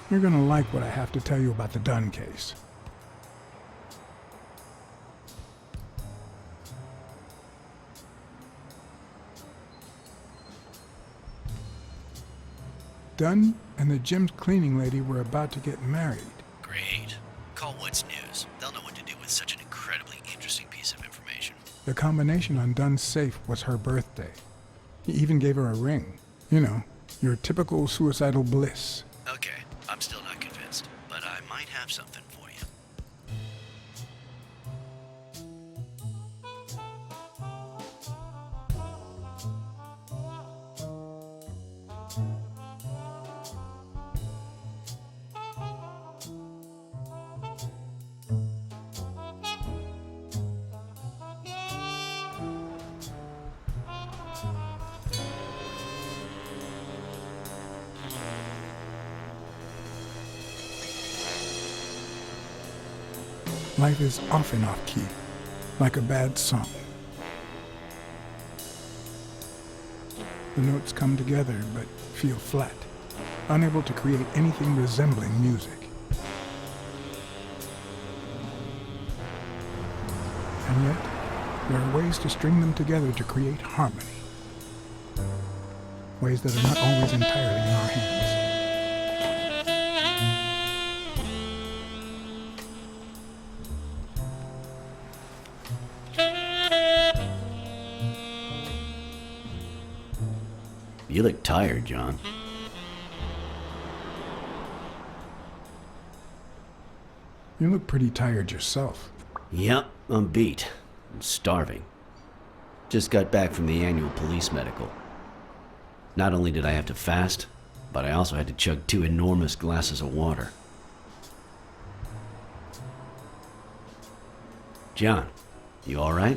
You're gonna like what I have to tell you about the Dunn case. Dunn and the gym's cleaning lady were about to get married. Great. Call What's News. They'll know what to do with such an incredibly interesting piece of information. The combination on Dunn's safe was her birthday. He even gave her a ring. You know, your typical suicidal bliss. Okay, I'm still not convinced, but I might have something for you. Life is often off-key, like a bad song. The notes come together but feel flat, unable to create anything resembling music. And yet, there are ways to string them together to create harmony. Ways that are not always entirely in our hands. You look tired, John. You look pretty tired yourself. Yep, I'm beat. I'm starving. Just got back from the annual police medical. Not only did I have to fast, but I also had to chug 2 enormous glasses of water. John, you alright?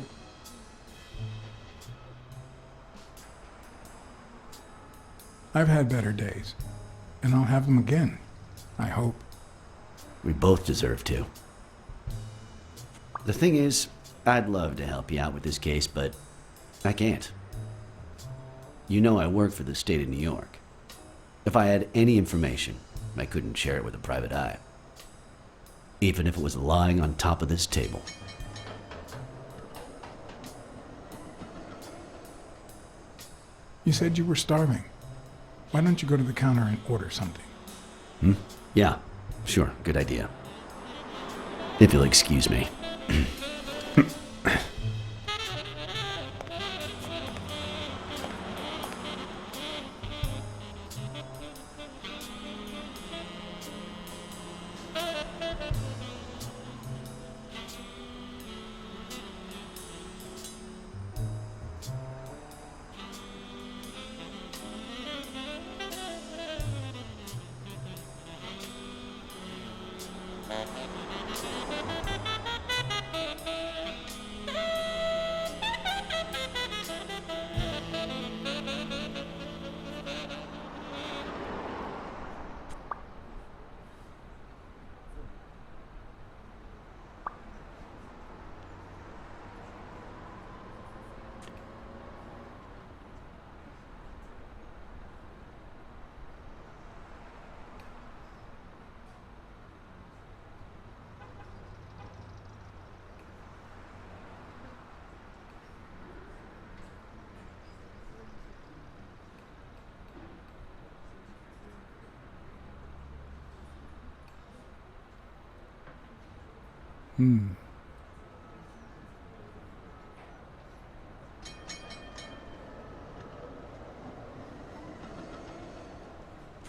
I've had better days, and I'll have them again, I hope. We both deserve to. The thing is, I'd love to help you out with this case, but I can't. You know I work for the state of New York. If I had any information, I couldn't share it with a private eye. Even if it was lying on top of this table. You said you were starving. Why don't you go to the counter and order something? Yeah, sure, good idea. If you'll excuse me.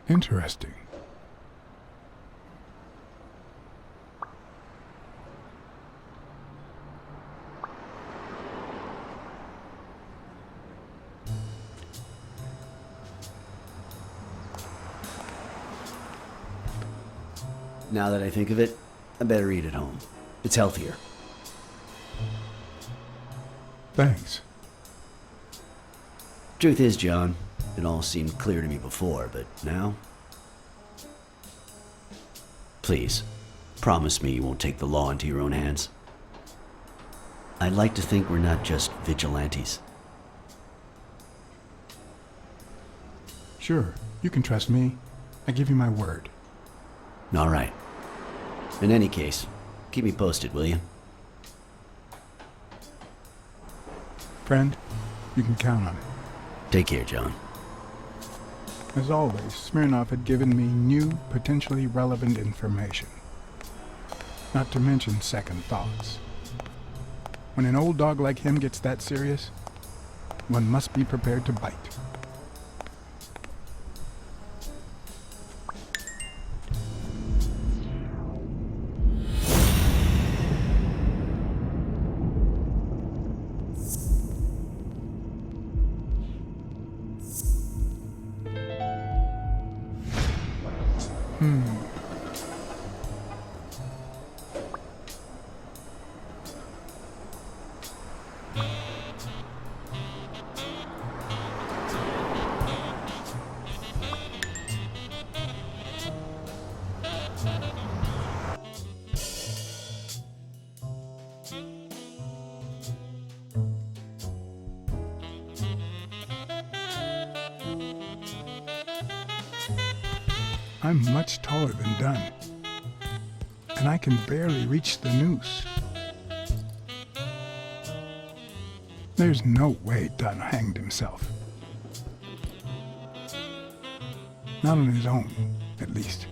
Interesting. Now that I think of it, I better eat at home. It's healthier. Thanks. Truth is, John, it all seemed clear to me before, but now? Please, promise me you won't take the law into your own hands. I'd like to think we're not just vigilantes. Sure, you can trust me. I give you my word. All right. In any case, keep me posted, will you? Friend, you can count on it. Take care, John. As always, Smirnov had given me new, potentially relevant information. Not to mention second thoughts. When an old dog like him gets that serious, one must be prepared to bite. I'm much taller than Dunn, and I can barely reach the noose. There's no way Dunn hanged himself. Not on his own, at least.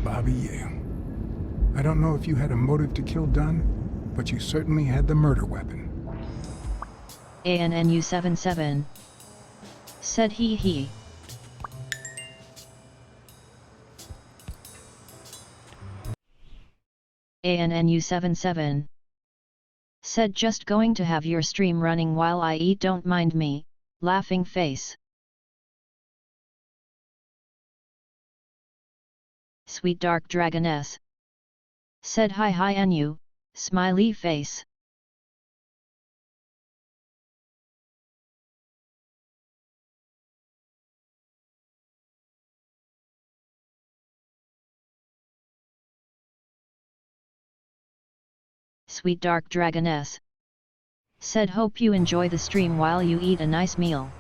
Bobby Yale. I don't know if you had a motive to kill Dunn, but you certainly had the murder weapon. ANNU 77. Said he. ANNU 77. Said just going to have your stream running while I eat, don't mind me, laughing face. Sweet Dark Dragoness. Said hi NU, smiley face. Sweet Dark Dragoness. Said hope you enjoy the stream while you eat a nice meal.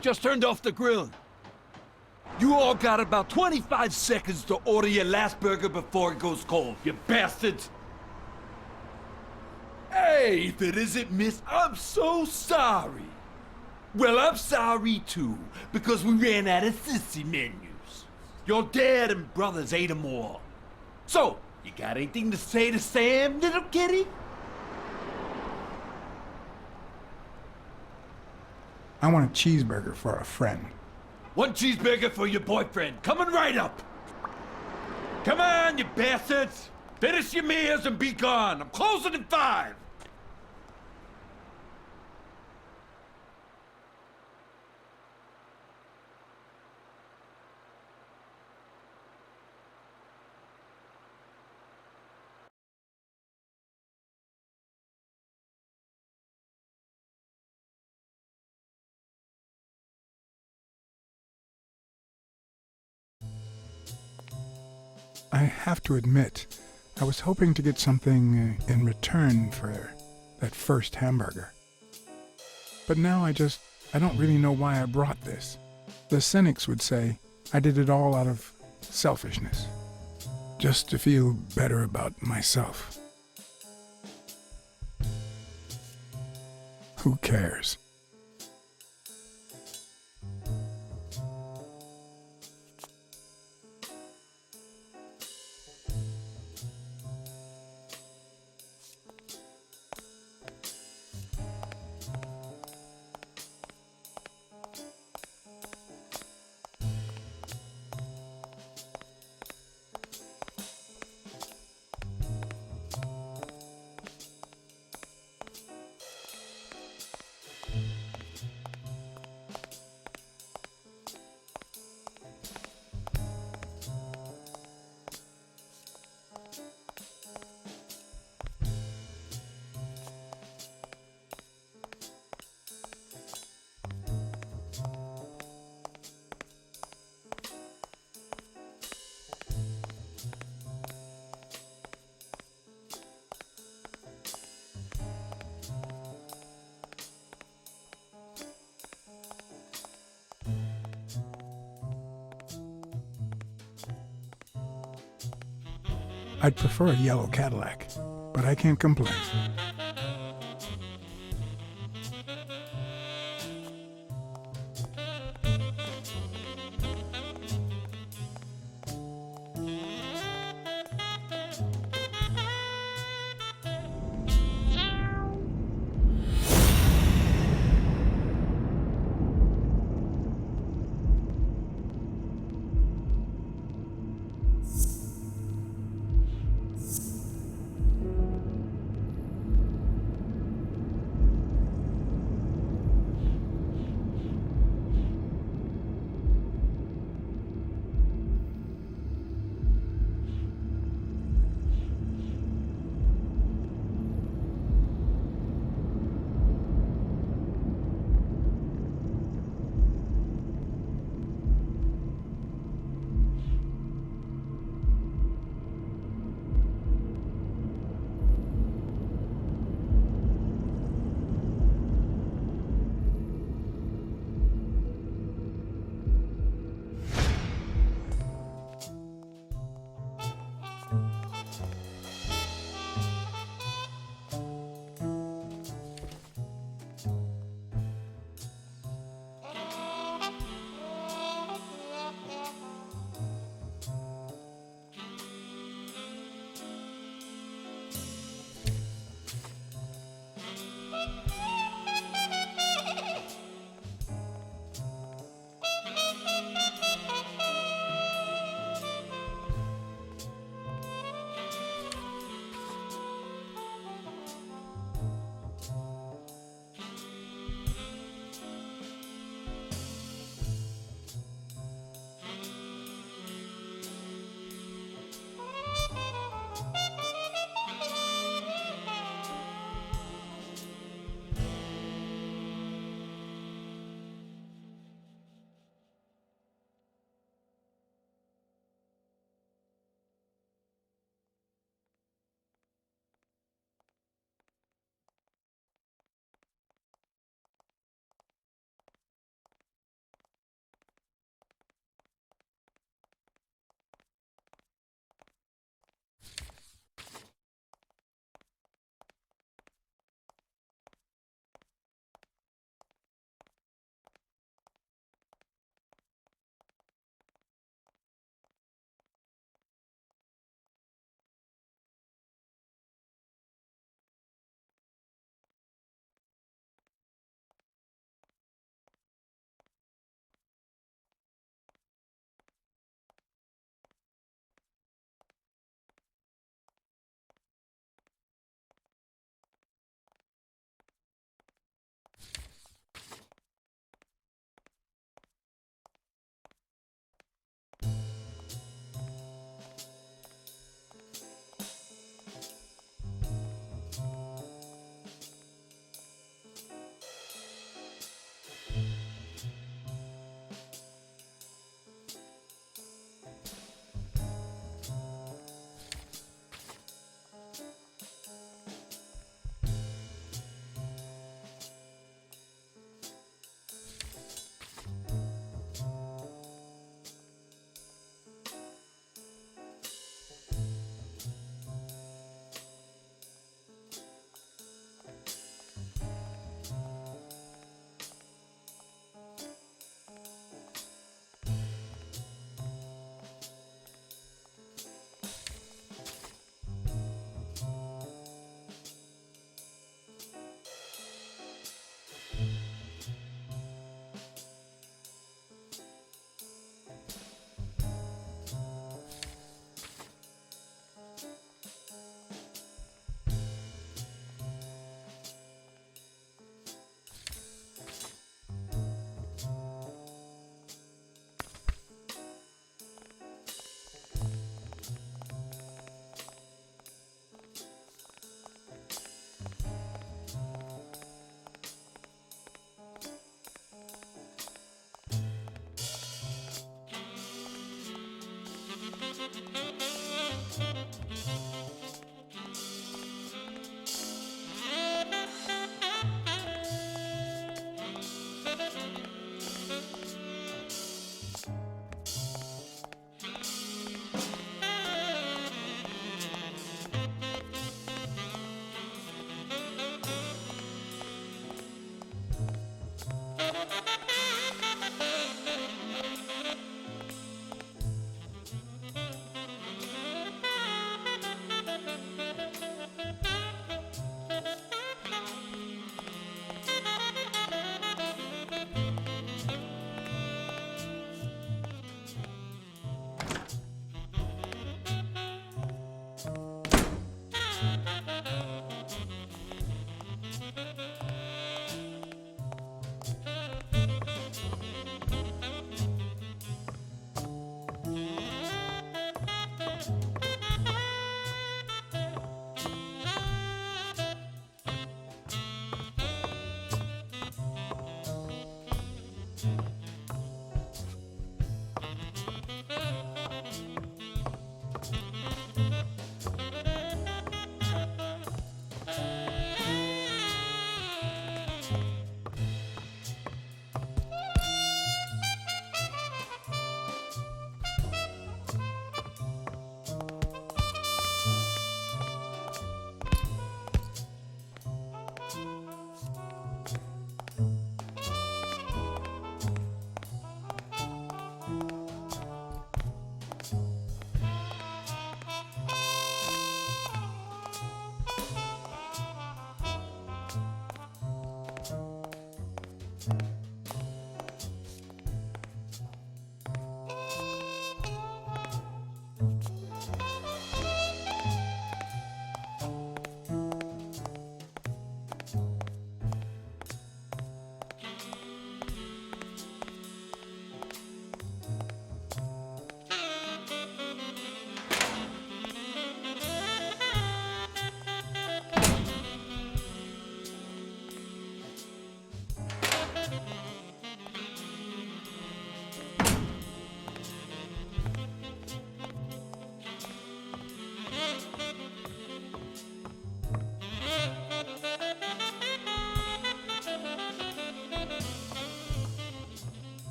Just turned off the grill. You all got about 25 seconds to order your last burger before it goes cold, you bastards! Hey, if it isn't Miss, I'm so sorry. Well, I'm sorry too, because we ran out of sissy menus. Your dad and brothers ate them all. So, you got anything to say to Sam, little kitty? I want a cheeseburger for a friend. One cheeseburger for your boyfriend, coming right up. Come on, you bastards! Finish your meals and be gone. I'm closing in 5. I have to admit, I was hoping to get something in return for that first hamburger. But now I don't really know why I brought this. The cynics would say I did it all out of selfishness, just to feel better about myself. Who cares? I'd prefer a yellow Cadillac, but I can't complain.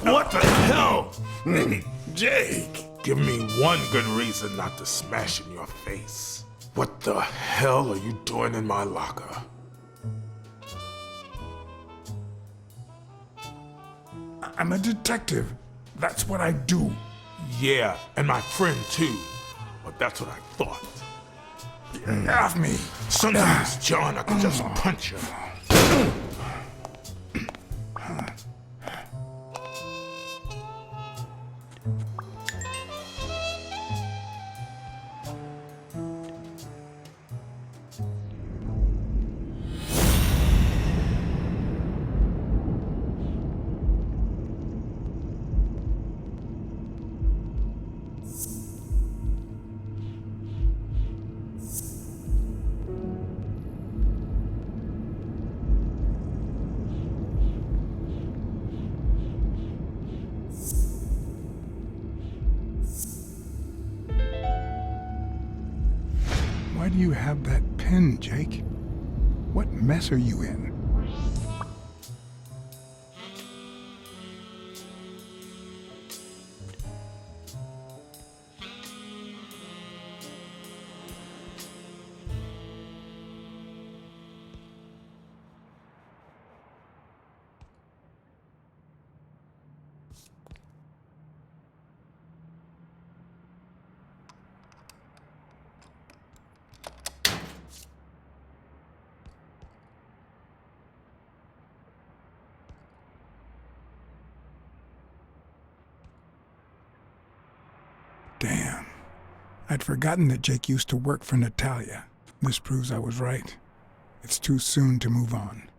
What the hell? Hey, Jake, give me one good reason not to smash in your face. What the hell are you doing in my locker? I'm a detective. That's what I do. Yeah, and my friend too. But that's what I thought. Get off me. Sometimes, John, I can just punch you. Why do you have that pen, Jake? What mess are you in? Damn. I'd forgotten that Jake used to work for Natalia. This proves I was right. It's too soon to move on.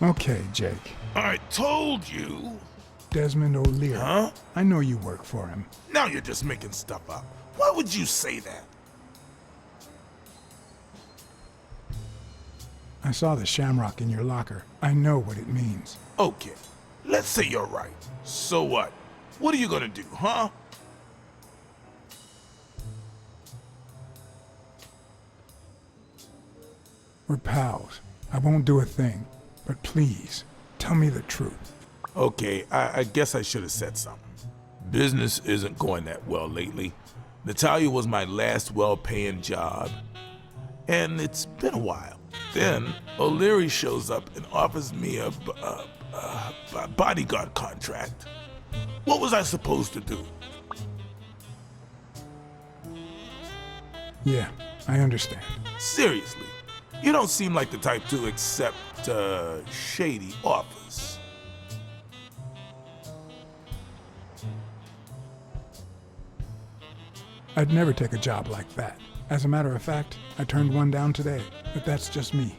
Okay, Jake. I told you. Desmond O'Leary. Huh? I know you work for him. Now you're just making stuff up. Why would you say that? I saw the shamrock in your locker. I know what it means. Okay, let's say you're right. So what? What are you gonna do, huh? We're pals. I won't do a thing. But please, tell me the truth. Okay, I guess I should have said something. Business isn't going that well lately. Natalia was my last well-paying job, and it's been a while. Then O'Leary shows up and offers me a bodyguard contract. What was I supposed to do? Yeah, I understand. Seriously, you don't seem like the type to accept shady offers. I'd never take a job like that. As a matter of fact, I turned one down today, but that's just me.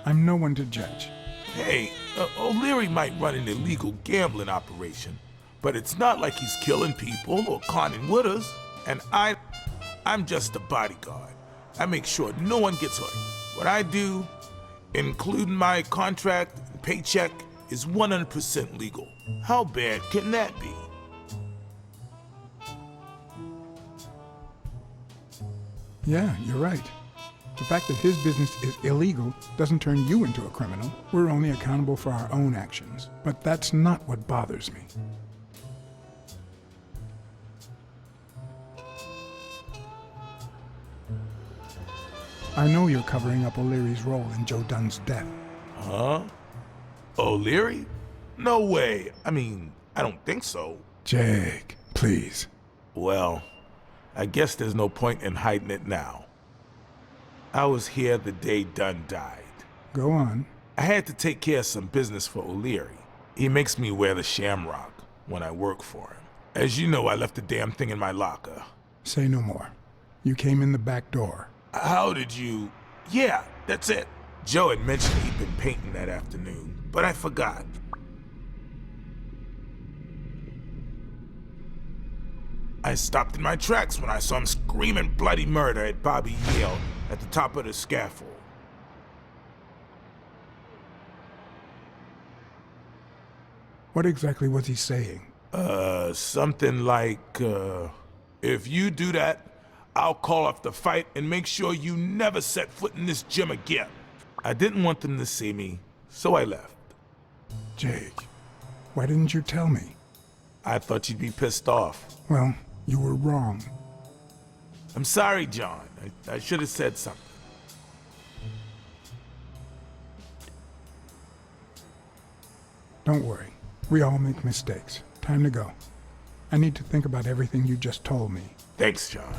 I'm no one to judge. Hey, O'Leary might run an illegal gambling operation, but it's not like he's killing people or conning with us. And I'm just a bodyguard. I make sure no one gets hurt. What I do, including my contract and paycheck, is 100% legal. How bad can that be? Yeah, you're right. The fact that his business is illegal doesn't turn you into a criminal. We're only accountable for our own actions. But that's not what bothers me. I know you're covering up O'Leary's role in Joe Dunn's death. Huh? O'Leary? No way. I mean, I don't think so. Jake, please. Well, I guess there's no point in hiding it now. I was here the day Dunn died. Go on. I had to take care of some business for O'Leary. He makes me wear the shamrock when I work for him. As you know, I left the damn thing in my locker. Say no more. You came in the back door. How did you... Yeah, that's it. Joe had mentioned he'd been painting that afternoon, but I forgot. I stopped in my tracks when I saw him screaming bloody murder at Bobby Yale at the top of the scaffold. What exactly was he saying? Something like, if you do that, I'll call off the fight and make sure you never set foot in this gym again. I didn't want them to see me, so I left. Jake, why didn't you tell me? I thought you'd be pissed off. Well, you were wrong. I'm sorry, John. I should have said something. Don't worry. We all make mistakes. Time to go. I need to think about everything you just told me. Thanks, John.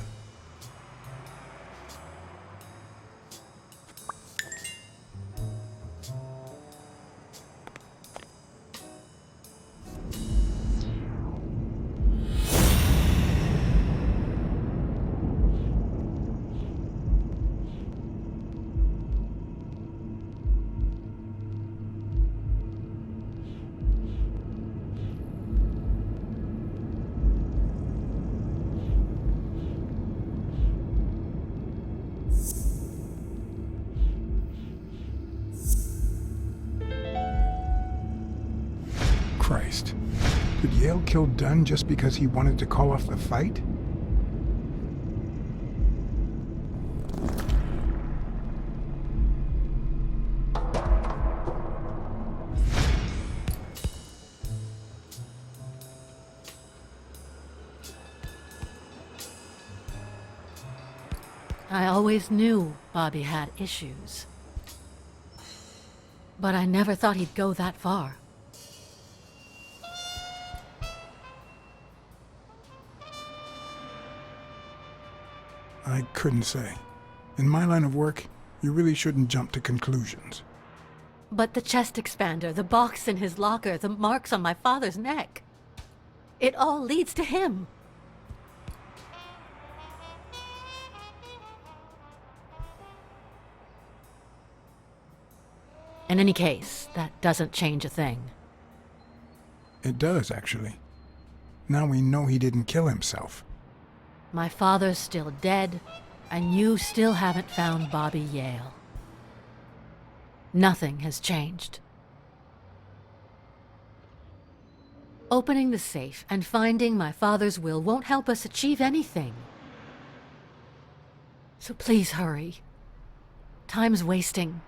Christ. Did Yale kill Dunn just because he wanted to call off the fight? I always knew Bobby had issues. But I never thought he'd go that far. I couldn't say. In my line of work, you really shouldn't jump to conclusions. But the chest expander, the box in his locker, the marks on my father's neck. It all leads to him. In any case, that doesn't change a thing. It does, actually. Now we know he didn't kill himself. My father's still dead, and you still haven't found Bobby Yale. Nothing has changed. Opening the safe and finding my father's will won't help us achieve anything. So please hurry. Time's wasting.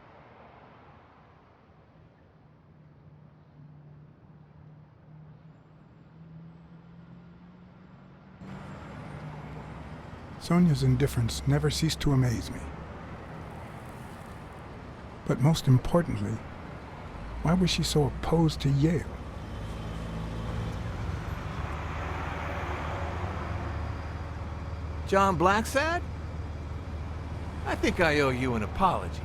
Sonia's indifference never ceased to amaze me. But most importantly, why was she so opposed to Yale? John Blacksad? I think I owe you an apology.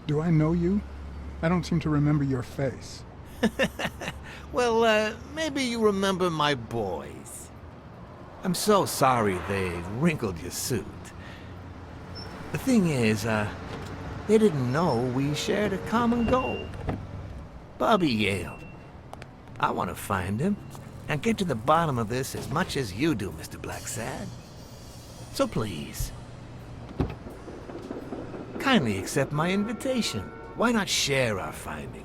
Do I know you? I don't seem to remember your face. Well, maybe you remember my boys. I'm so sorry they wrinkled your suit. The thing is, they didn't know we shared a common goal. Bobby Yale. I want to find him and get to the bottom of this as much as you do, Mr. Blacksad. So please, kindly accept my invitation. Why not share our findings?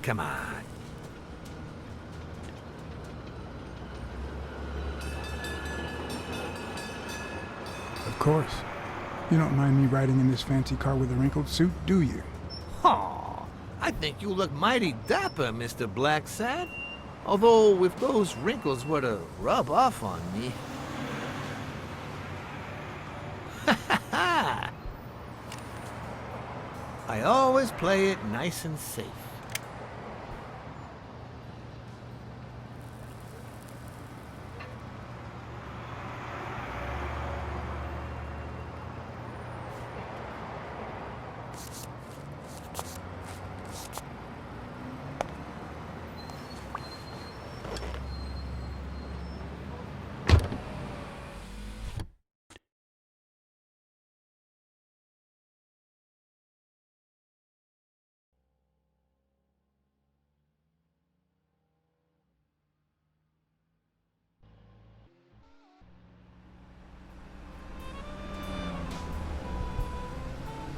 Come on. Of course. You don't mind me riding in this fancy car with a wrinkled suit, do you? Aw, I think you look mighty dapper, Mr. Blacksad. Although, if those wrinkles were to rub off on me... I always play it nice and safe.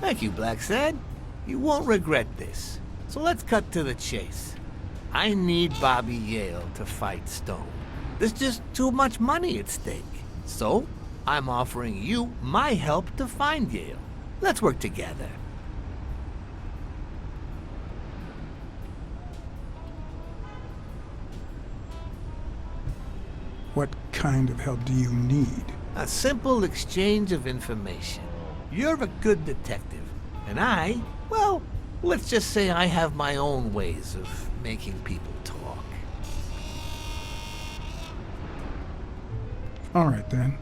Thank you, Blacksad. You won't regret this. So let's cut to the chase. I need Bobby Yale to fight Stone. There's just too much money at stake. So, I'm offering you my help to find Yale. Let's work together. What kind of help do you need? A simple exchange of information. You're a good detective, and I, well, let's just say I have my own ways of making people talk. All right, then.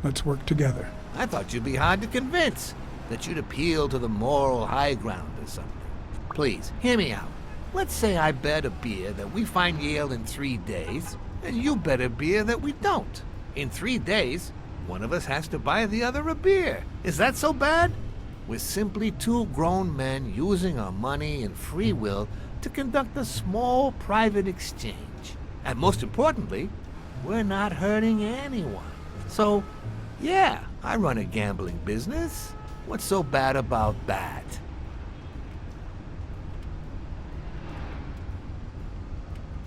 Let's work together. I thought you'd be hard to convince, that you'd appeal to the moral high ground or something. Please, hear me out. Let's say I bet a beer that we find Yale in 3 days, and you bet a beer that we don't. In 3 days, one of us has to buy the other a beer. Is that so bad? We're simply two grown men using our money and free will to conduct a small private exchange. And most importantly, we're not hurting anyone. So, yeah, I run a gambling business. What's so bad about that?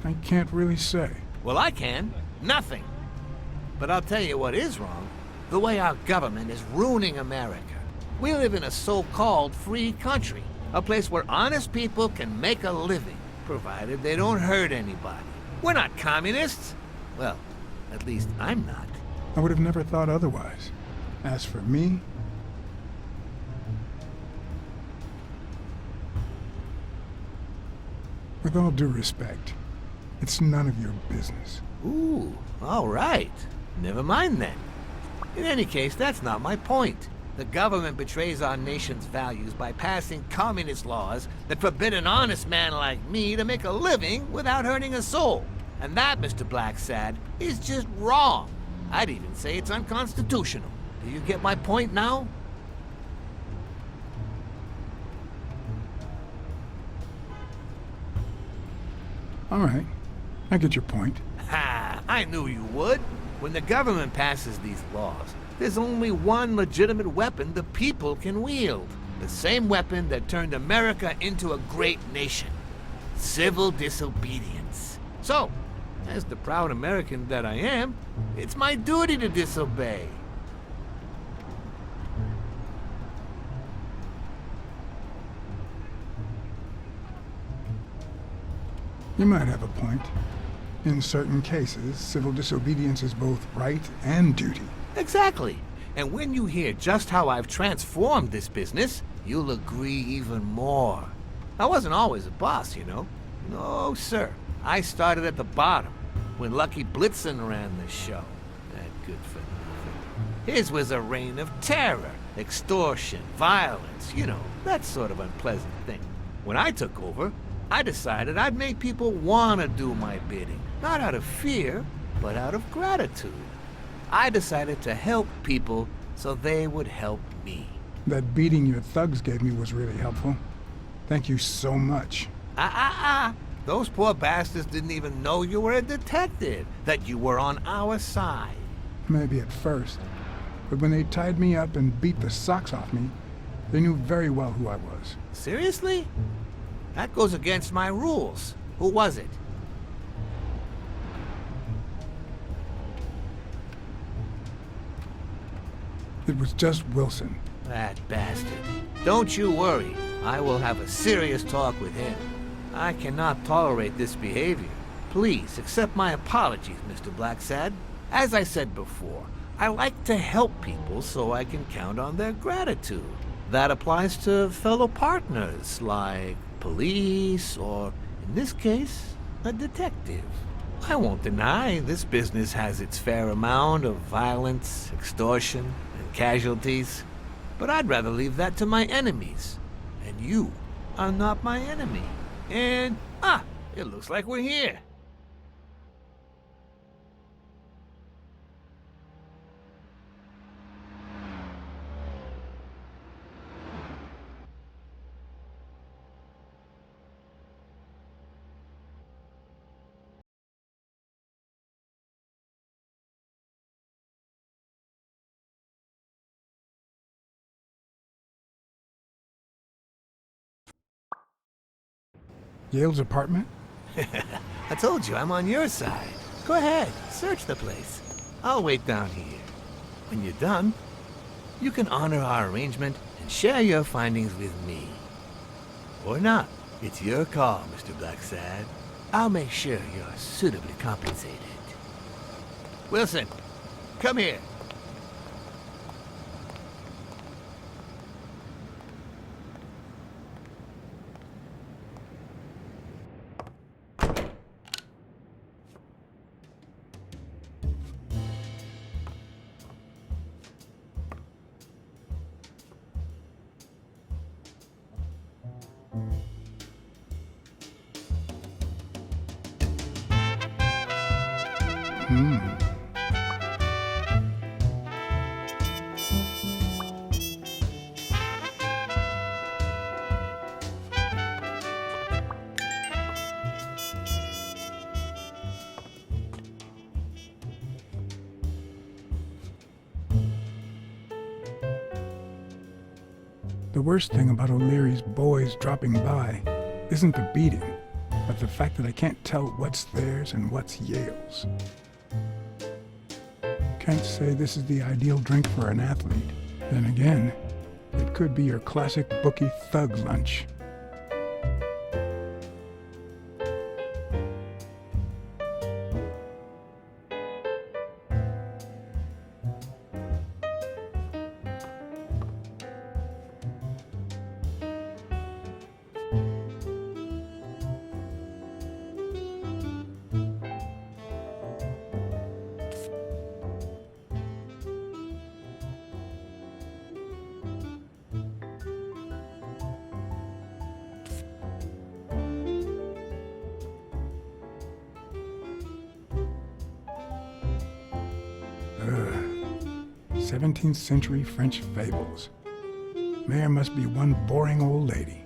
I can't really say. Well, I can. Nothing. But I'll tell you what is wrong. The way our government is ruining America. We live in a so-called free country. A place where honest people can make a living, provided they don't hurt anybody. We're not communists. Well, at least I'm not. I would have never thought otherwise. As for me, with all due respect, it's none of your business. Ooh, all right. Never mind then. In any case, that's not my point. The government betrays our nation's values by passing communist laws that forbid an honest man like me to make a living without hurting a soul. And that, Mr. Blacksad, is just wrong. I'd even say it's unconstitutional. Do you get my point now? All right, I get your point. Ha! I knew you would. When the government passes these laws, there's only one legitimate weapon the people can wield. The same weapon that turned America into a great nation. Civil disobedience. So, as the proud American that I am, it's my duty to disobey. You might have a point. In certain cases, civil disobedience is both right and duty. Exactly. And when you hear just how I've transformed this business, you'll agree even more. I wasn't always a boss, you know. No, sir. I started at the bottom, when Lucky Blitzen ran the show. That good for nothing. His was a reign of terror, extortion, violence, you know, that sort of unpleasant thing. When I took over, I decided I'd make people want to do my bidding, not out of fear, but out of gratitude. I decided to help people so they would help me. That beating your thugs gave me was really helpful. Thank you so much. Those poor bastards didn't even know you were a detective, that you were on our side. Maybe at first. But when they tied me up and beat the socks off me, they knew very well who I was. Seriously? That goes against my rules. Who was it? It was just Wilson. That bastard. Don't you worry. I will have a serious talk with him. I cannot tolerate this behavior. Please accept my apologies, Mr. Blacksad. As I said before, I like to help people so I can count on their gratitude. That applies to fellow partners like police or, in this case, a detective. I won't deny this business has its fair amount of violence, extortion, and casualties, but I'd rather leave that to my enemies. And you are not my enemy. And, it looks like we're here. Yale's apartment? I told you, I'm on your side. Go ahead, search the place. I'll wait down here. When you're done, you can honor our arrangement and share your findings with me. Or not. It's your call, Mr. Blacksad. I'll make sure you're suitably compensated. Wilson, come here. The worst thing about O'Leary's boys dropping by isn't the beating, but the fact that I can't tell what's theirs and what's Yale's. Can't say this is the ideal drink for an athlete. Then again, it could be your classic bookie thug lunch. Ugh. 17th century French fables. Mayor must be one boring old lady.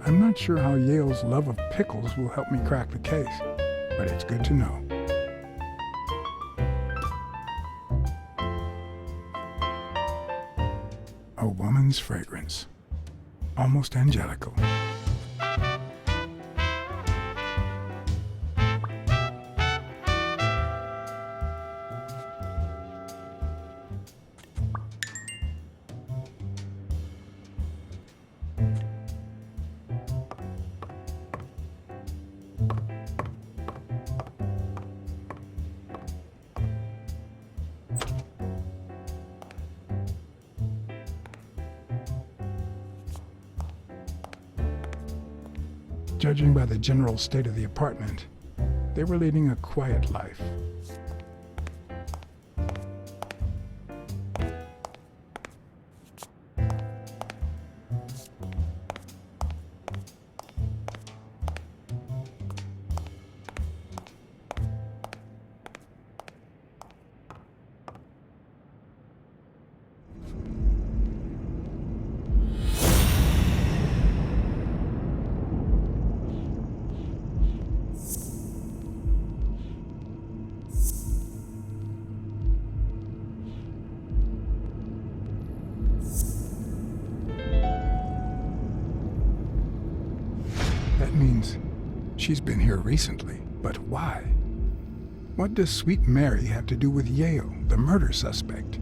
I'm not sure how Yale's love of pickles will help me crack the case, but it's good to know. A woman's fragrance, almost angelical. Judging by the general state of the apartment, they were leading a quiet life. That means she's been here recently, but why? What does Sweet Mary have to do with Yale, the murder suspect?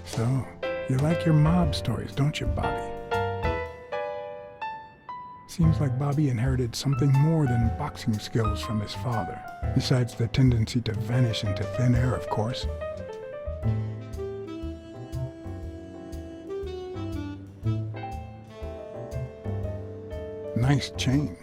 So, you like your mob stories, don't you, Bobby? Seems like Bobby inherited something more than boxing skills from his father, besides the tendency to vanish into thin air, of course. Nice chain.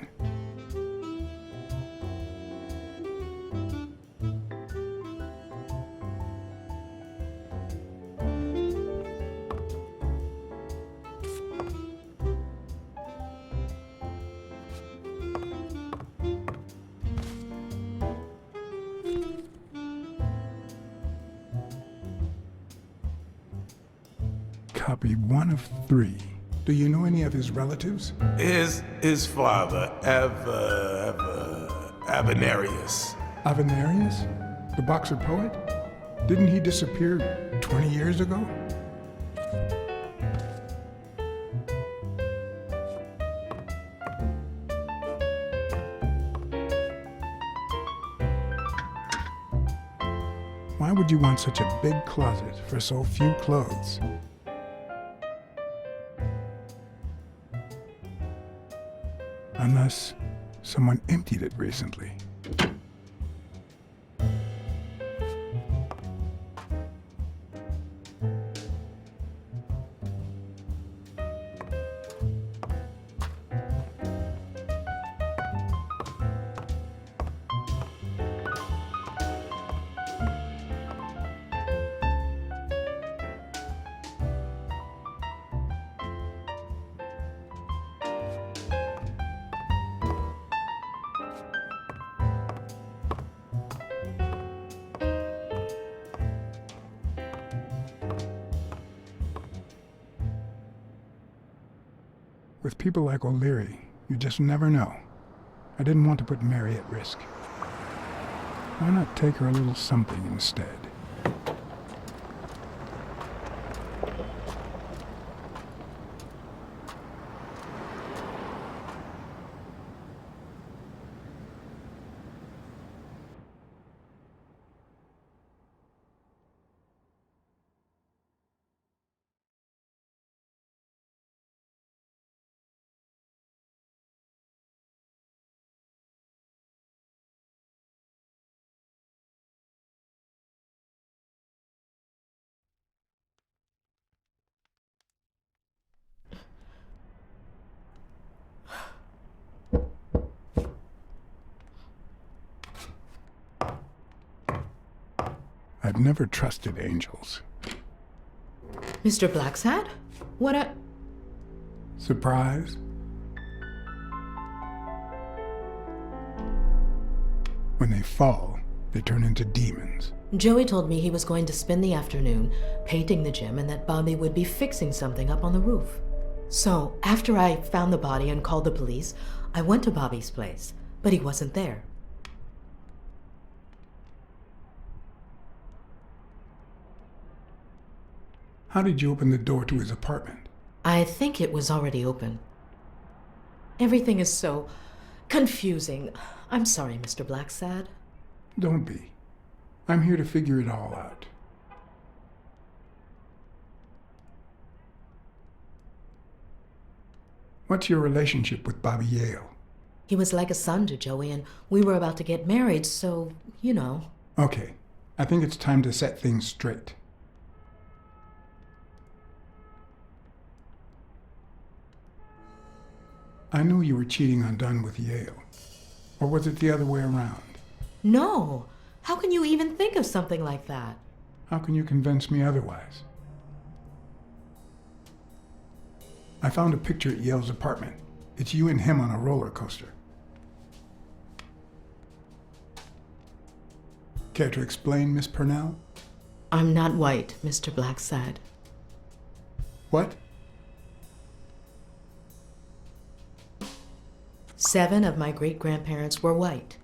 Copy 1 of 3. Do you know any of his relatives? His father, Avenarius. Avenarius? The boxer poet? Didn't he disappear 20 years ago? Why would you want such a big closet for so few clothes? Unless someone emptied it recently. With people like O'Leary, you just never know. I didn't want to put Mary at risk. Why not take her a little something instead? I've never trusted angels. Mr. Blacksad? What a... Surprise? When they fall, they turn into demons. Joey told me he was going to spend the afternoon painting the gym and that Bobby would be fixing something up on the roof. So, after I found the body and called the police, I went to Bobby's place, but he wasn't there. How did you open the door to his apartment? I think it was already open. Everything is so confusing. I'm sorry, Mr. Blacksad. Don't be. I'm here to figure it all out. What's your relationship with Bobby Yale? He was like a son to Joey, and we were about to get married, so, you know. Okay, I think it's time to set things straight. I knew you were cheating on Dunn with Yale. Or was it the other way around? No! How can you even think of something like that? How can you convince me otherwise? I found a picture at Yale's apartment. It's you and him on a roller coaster. Care to explain, Miss Purnell? I'm not white, Mr. Blacksad. What? 7 of my great-grandparents were white.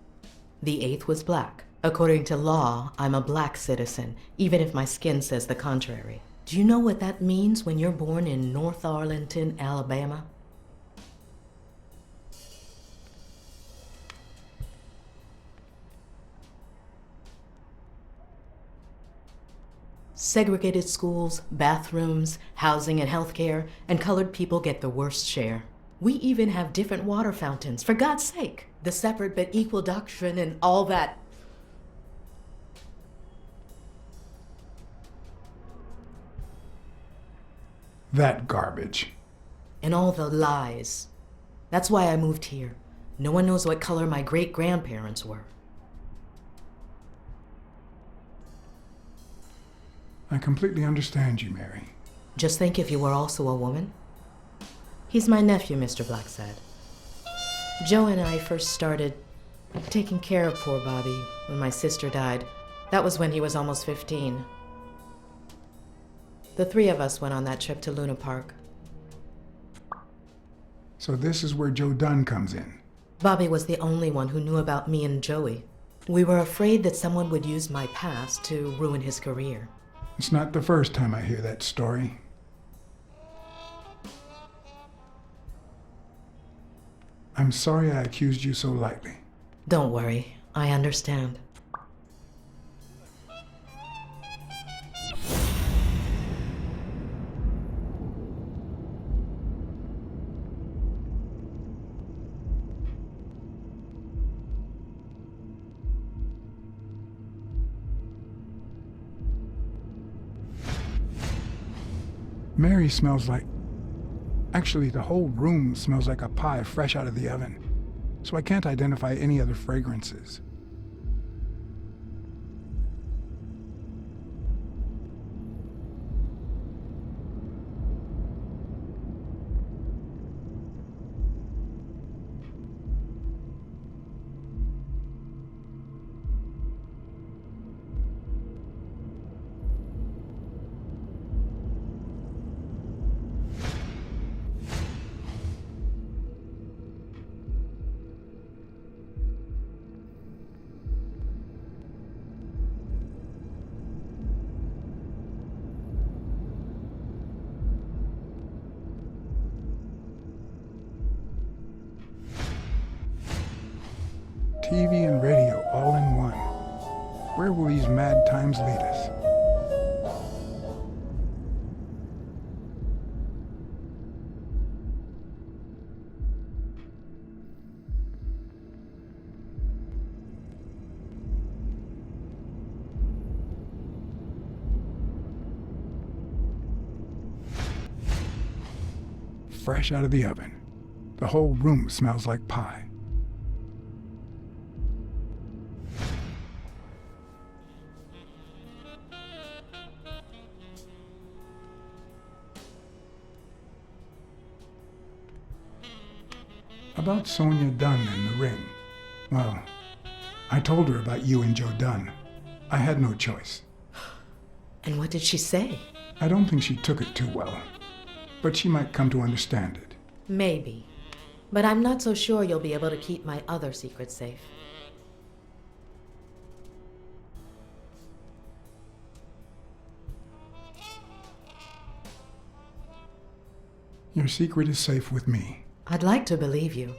The 8th was black. According to law, I'm a black citizen, even if my skin says the contrary. Do you know what that means when you're born in North Arlington, Alabama? Segregated schools, bathrooms, housing and healthcare, and colored people get the worst share. We even have different water fountains, for God's sake. The separate but equal doctrine and all that. That garbage. And all the lies. That's why I moved here. No one knows what color my great-grandparents were. I completely understand you, Mary. Just think if you were also a woman. He's my nephew, Mr. Blacksad. Joe and I first started taking care of poor Bobby when my sister died. That was when he was almost 15. The 3 of us went on that trip to Luna Park. So this is where Joe Dunn comes in. Bobby was the only one who knew about me and Joey. We were afraid that someone would use my past to ruin his career. It's not the first time I hear that story. I'm sorry I accused you so lightly. Don't worry, I understand. Mary smells like... Actually, the whole room smells like a pie fresh out of the oven, so I can't identify any other fragrances. TV and radio all in one. Where will these mad times lead us? Fresh out of the oven. The whole room smells like pie. About Sonia Dunn and the ring. Well, I told her about you and Joe Dunn. I had no choice. And what did she say? I don't think she took it too well, but she might come to understand it. Maybe. But I'm not so sure you'll be able to keep my other secret safe. Your secret is safe with me. I'd like to believe you.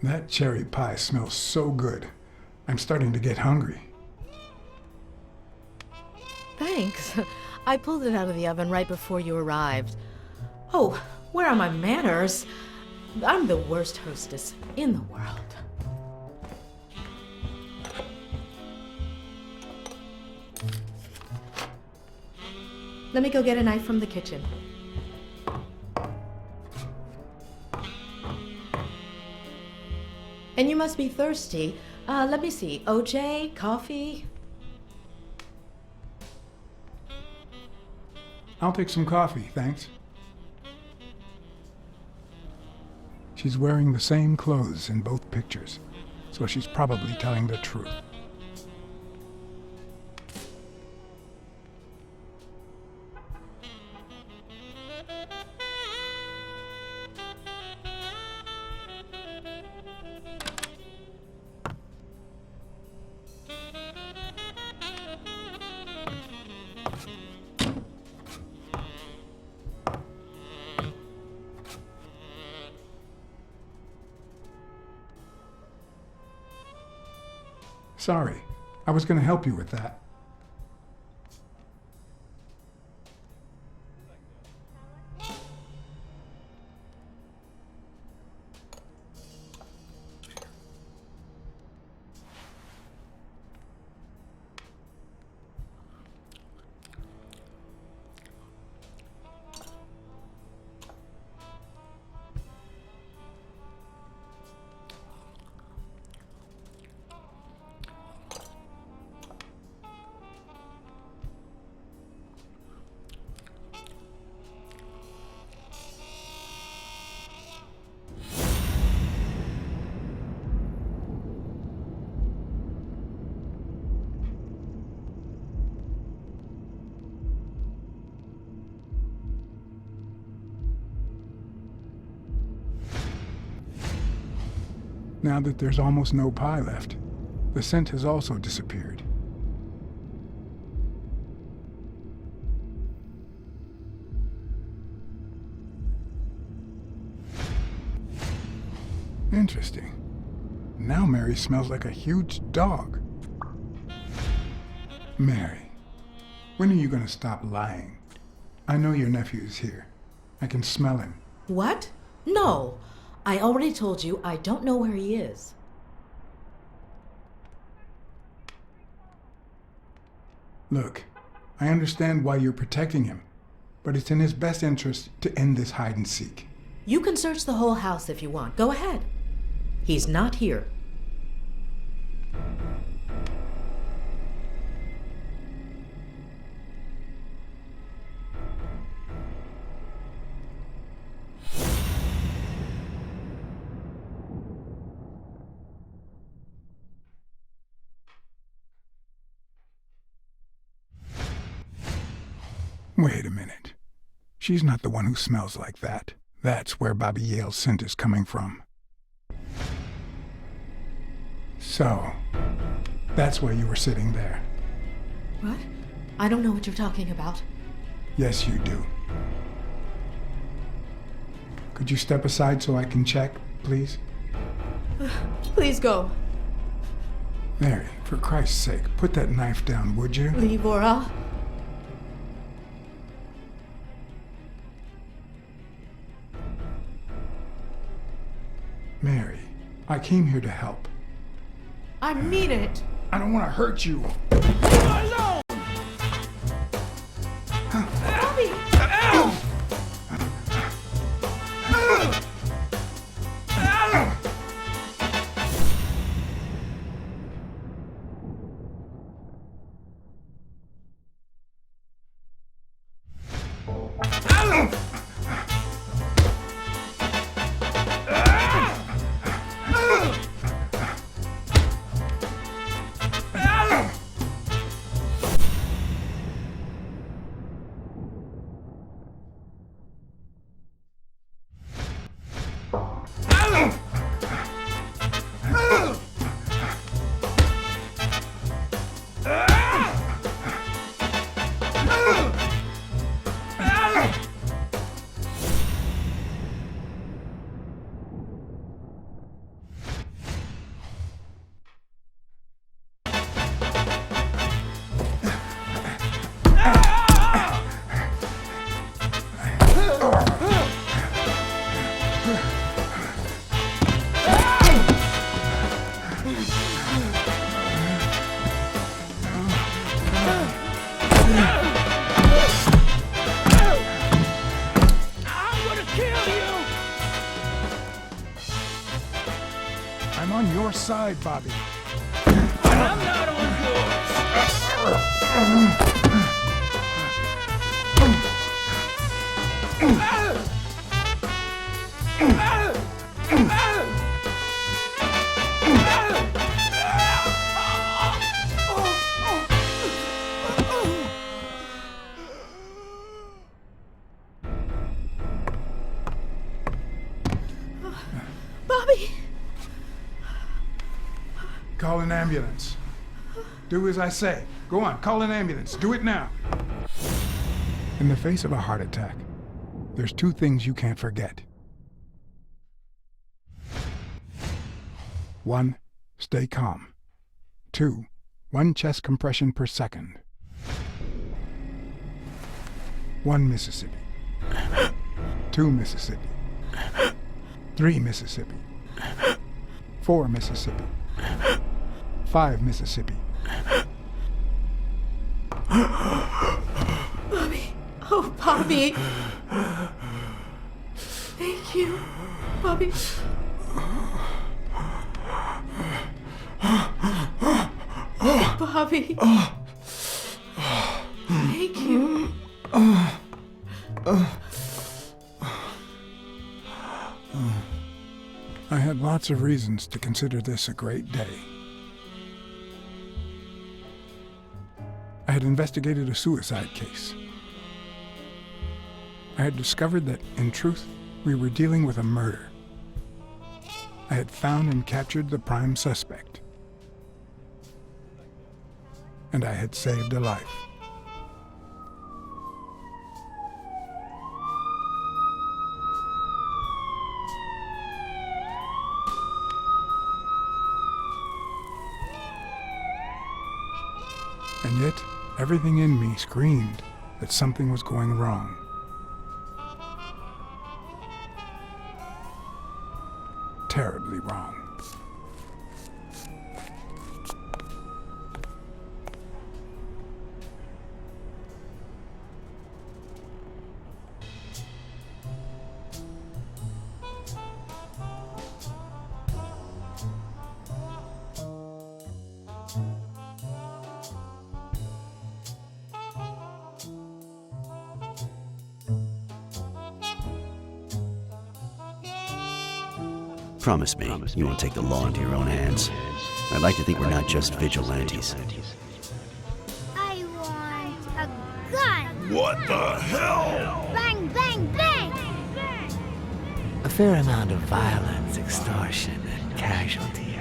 That cherry pie smells so good. I'm starting to get hungry. Thanks. I pulled it out of the oven right before you arrived. Oh, where are my manners? I'm the worst hostess in the world. Let me go get a knife from the kitchen. And you must be thirsty. Let me see. OJ? Coffee? I'll take some coffee, thanks. She's wearing the same clothes in both pictures, so she's probably telling the truth. Sorry, I was going to help you with that. Now that there's almost no pie left, the scent has also disappeared. Interesting. Now Mary smells like a huge dog. Mary, when are you going to stop lying? I know your nephew is here. I can smell him. What? No. I already told you I don't know where he is. Look, I understand why you're protecting him, but it's in his best interest to end this hide and seek. You can search the whole house if you want. Go ahead. He's not here. Wait a minute. She's not the one who smells like that. That's where Bobby Yale's scent is coming from. So, that's why you were sitting there. What? I don't know what you're talking about. Yes, you do. Could you step aside so I can check, please? Please go. Mary, for Christ's sake, put that knife down, would you? Leave or I'll... Mary, I came here to help. I mean it. I don't want to hurt you. Bobby! I'm on your side, Bobby. I'm not on Bobby! Call an ambulance. Do as I say. Go on, call an ambulance. Do it now. In the face of a heart attack, there's two things you can't forget. 1, stay calm. 2, 1 chest compression per second. 1 Mississippi. 2 Mississippi. 3 Mississippi. 4 Mississippi. 5 Mississippi. Bobby! Oh, Bobby! Thank you, Bobby. Bobby. Thank you. I had lots of reasons to consider this a great day. I had investigated a suicide case. I had discovered that, in truth, we were dealing with a murder. I had found and captured the prime suspect. And I had saved a life. And yet, everything in me screamed that something was going wrong. Terribly wrong. Promise me you won't take the law into your own hands. I'd like to think we're not just vigilantes. I want a gun! What the hell? Bang, bang, bang! A fair amount of violence, extortion, and casualties.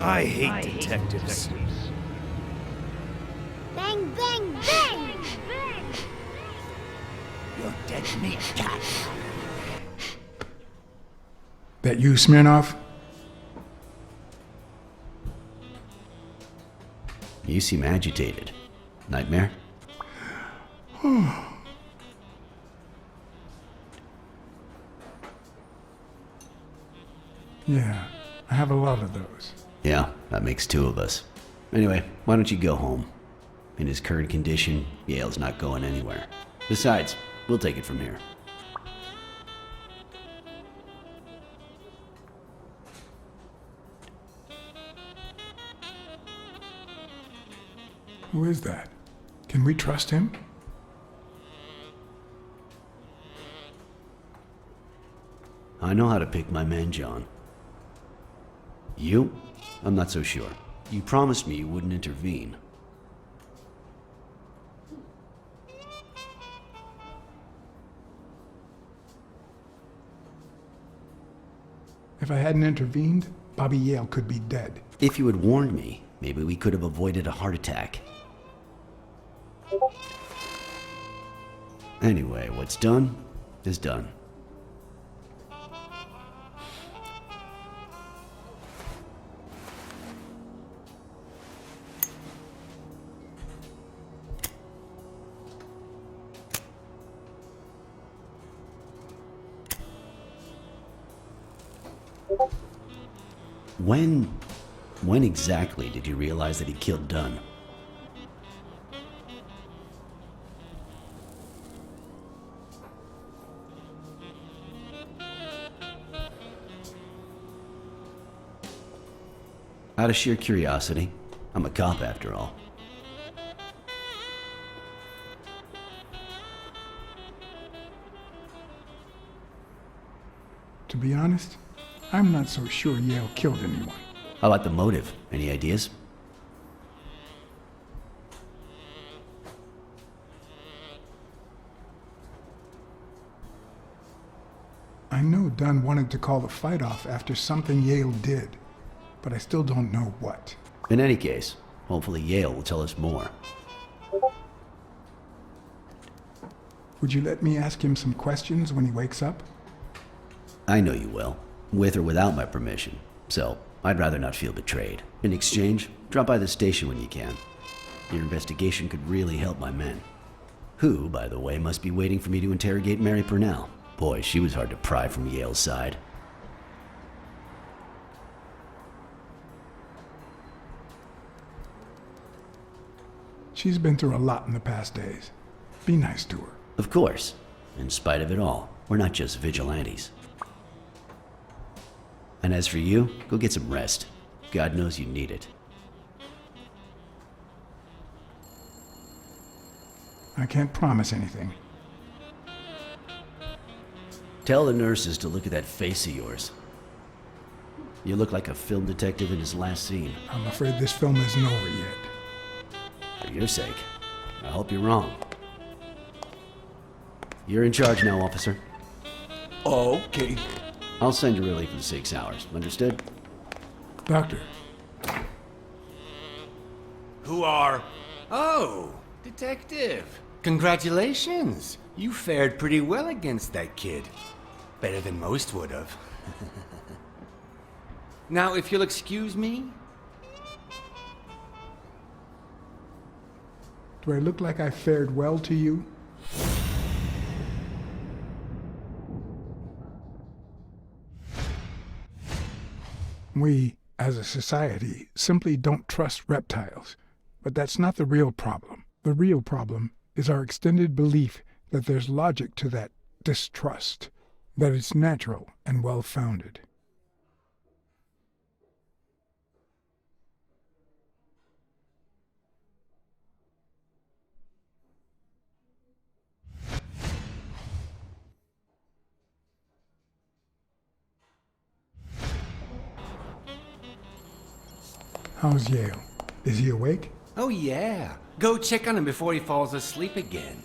I hate detectives. Bang, bang, bang! your dead meat cat. That you, Smirnoff? You seem agitated. Nightmare? Yeah, I have a lot of those. Yeah, that makes two of us. Anyway, why don't you go home? In his current condition, Yale's not going anywhere. Besides, we'll take it from here. Who is that? Can we trust him? I know how to pick my men, John. You? I'm not so sure. You promised me you wouldn't intervene. If I hadn't intervened, Bobby Yale could be dead. If you had warned me, maybe we could have avoided a heart attack. Anyway, what's done is done. When exactly did you realize that he killed Dunn? Out of sheer curiosity. I'm a cop after all. To be honest, I'm not so sure Yale killed anyone. How about the motive? Any ideas? I know Dunn wanted to call the fight off after something Yale did, but I still don't know what. In any case, hopefully Yale will tell us more. Would you let me ask him some questions when he wakes up? I know you will, with or without my permission, so I'd rather not feel betrayed. In exchange, drop by the station when you can. Your investigation could really help my men. Who, by the way, must be waiting for me to interrogate Mary Purnell. Boy, she was hard to pry from Yale's side. She's been through a lot in the past days. Be nice to her. Of course. In spite of it all, we're not just vigilantes. And as for you, go get some rest. God knows you need it. I can't promise anything. Tell the nurses to look at that face of yours. You look like a film detective in his last scene. I'm afraid this film isn't over yet. For your sake, I hope you're wrong. You're in charge now, officer. Okay. I'll send you relief in 6 hours. Understood? Doctor, Who are... Oh, detective. Congratulations. You fared pretty well against that kid. Better than most would have. Now, if you'll excuse me... do I look like I fared well to you? We, as a society, simply don't trust reptiles. But that's not the real problem. The real problem is our extended belief that there's logic to that distrust, that it's natural and well-founded. How's Yale? Is he awake? Oh, yeah. Go check on him before he falls asleep again.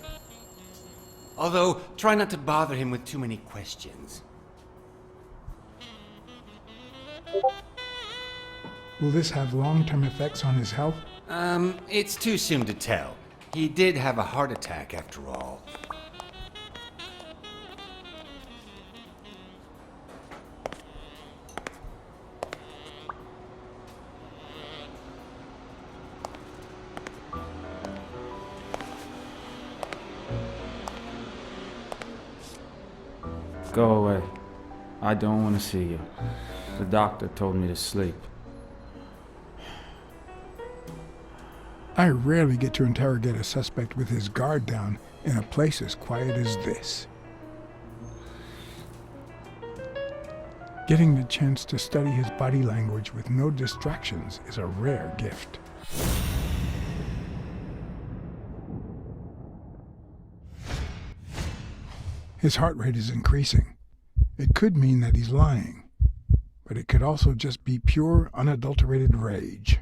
Although, try not to bother him with too many questions. Will this have long-term effects on his health? It's too soon to tell. He did have a heart attack after all. Go away. I don't want to see you. The doctor told me to sleep. I rarely get to interrogate a suspect with his guard down in a place as quiet as this. Getting the chance to study his body language with no distractions is a rare gift. His heart rate is increasing. It could mean that he's lying, but it could also just be pure, unadulterated rage.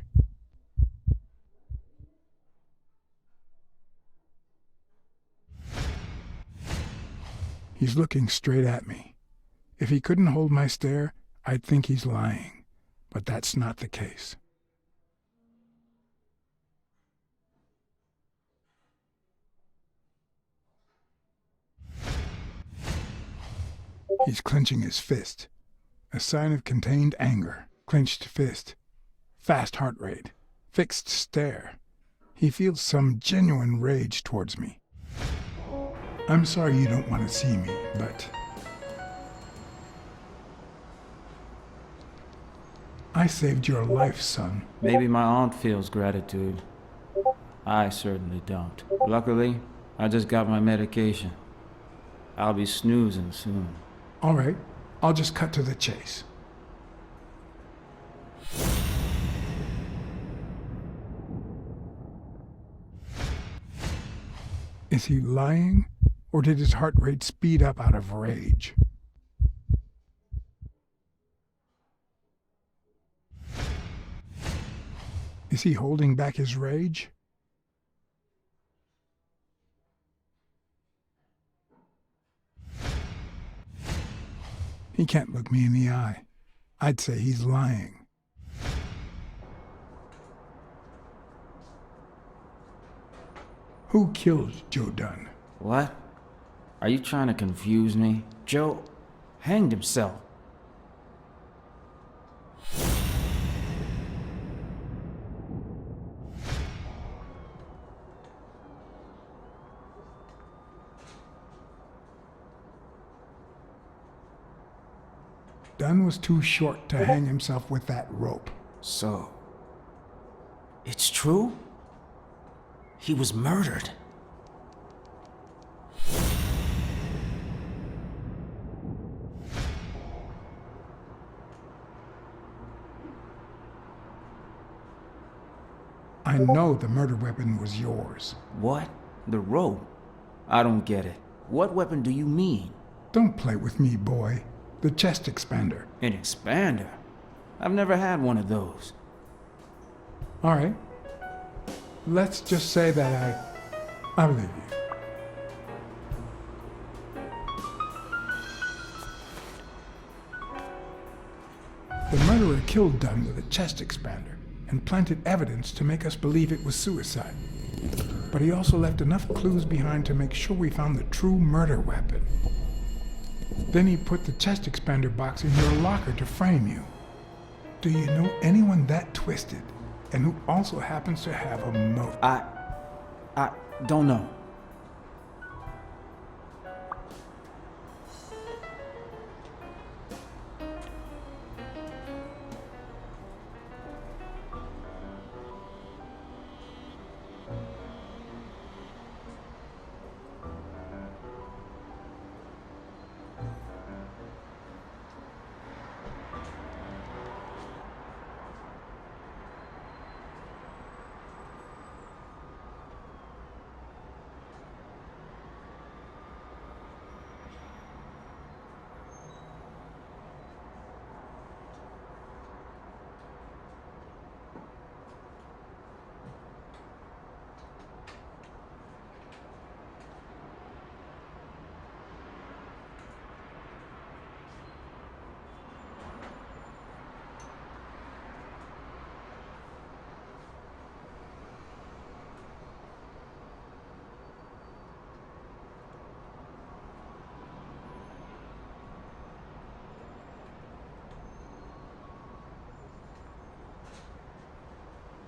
He's looking straight at me. If he couldn't hold my stare, I'd think he's lying, but that's not the case. He's clenching his fist, a sign of contained anger. Clenched fist, fast heart rate, fixed stare. He feels some genuine rage towards me. I'm sorry you don't want to see me, but I saved your life, son. Maybe my aunt feels gratitude. I certainly don't. Luckily, I just got my medication. I'll be snoozing soon. All right, I'll just cut to the chase. Is he lying, or did his heart rate speed up out of rage? Is he holding back his rage? He can't look me in the eye. I'd say he's lying. Who killed Joe Dunn? What? Are you trying to confuse me? Joe hanged himself. Dunn was too short to hang himself with that rope. So, it's true? He was murdered. I know the murder weapon was yours. What? The rope? I don't get it. What weapon do you mean? Don't play with me, boy. The chest expander. An expander? I've never had one of those. All right. Let's just say that I believe you. The murderer killed Dunn with a chest expander and planted evidence to make us believe it was suicide. But he also left enough clues behind to make sure we found the true murder weapon. Then he put the chest expander box in your locker to frame you. Do you know anyone that twisted and who also happens to have a motive? I don't know.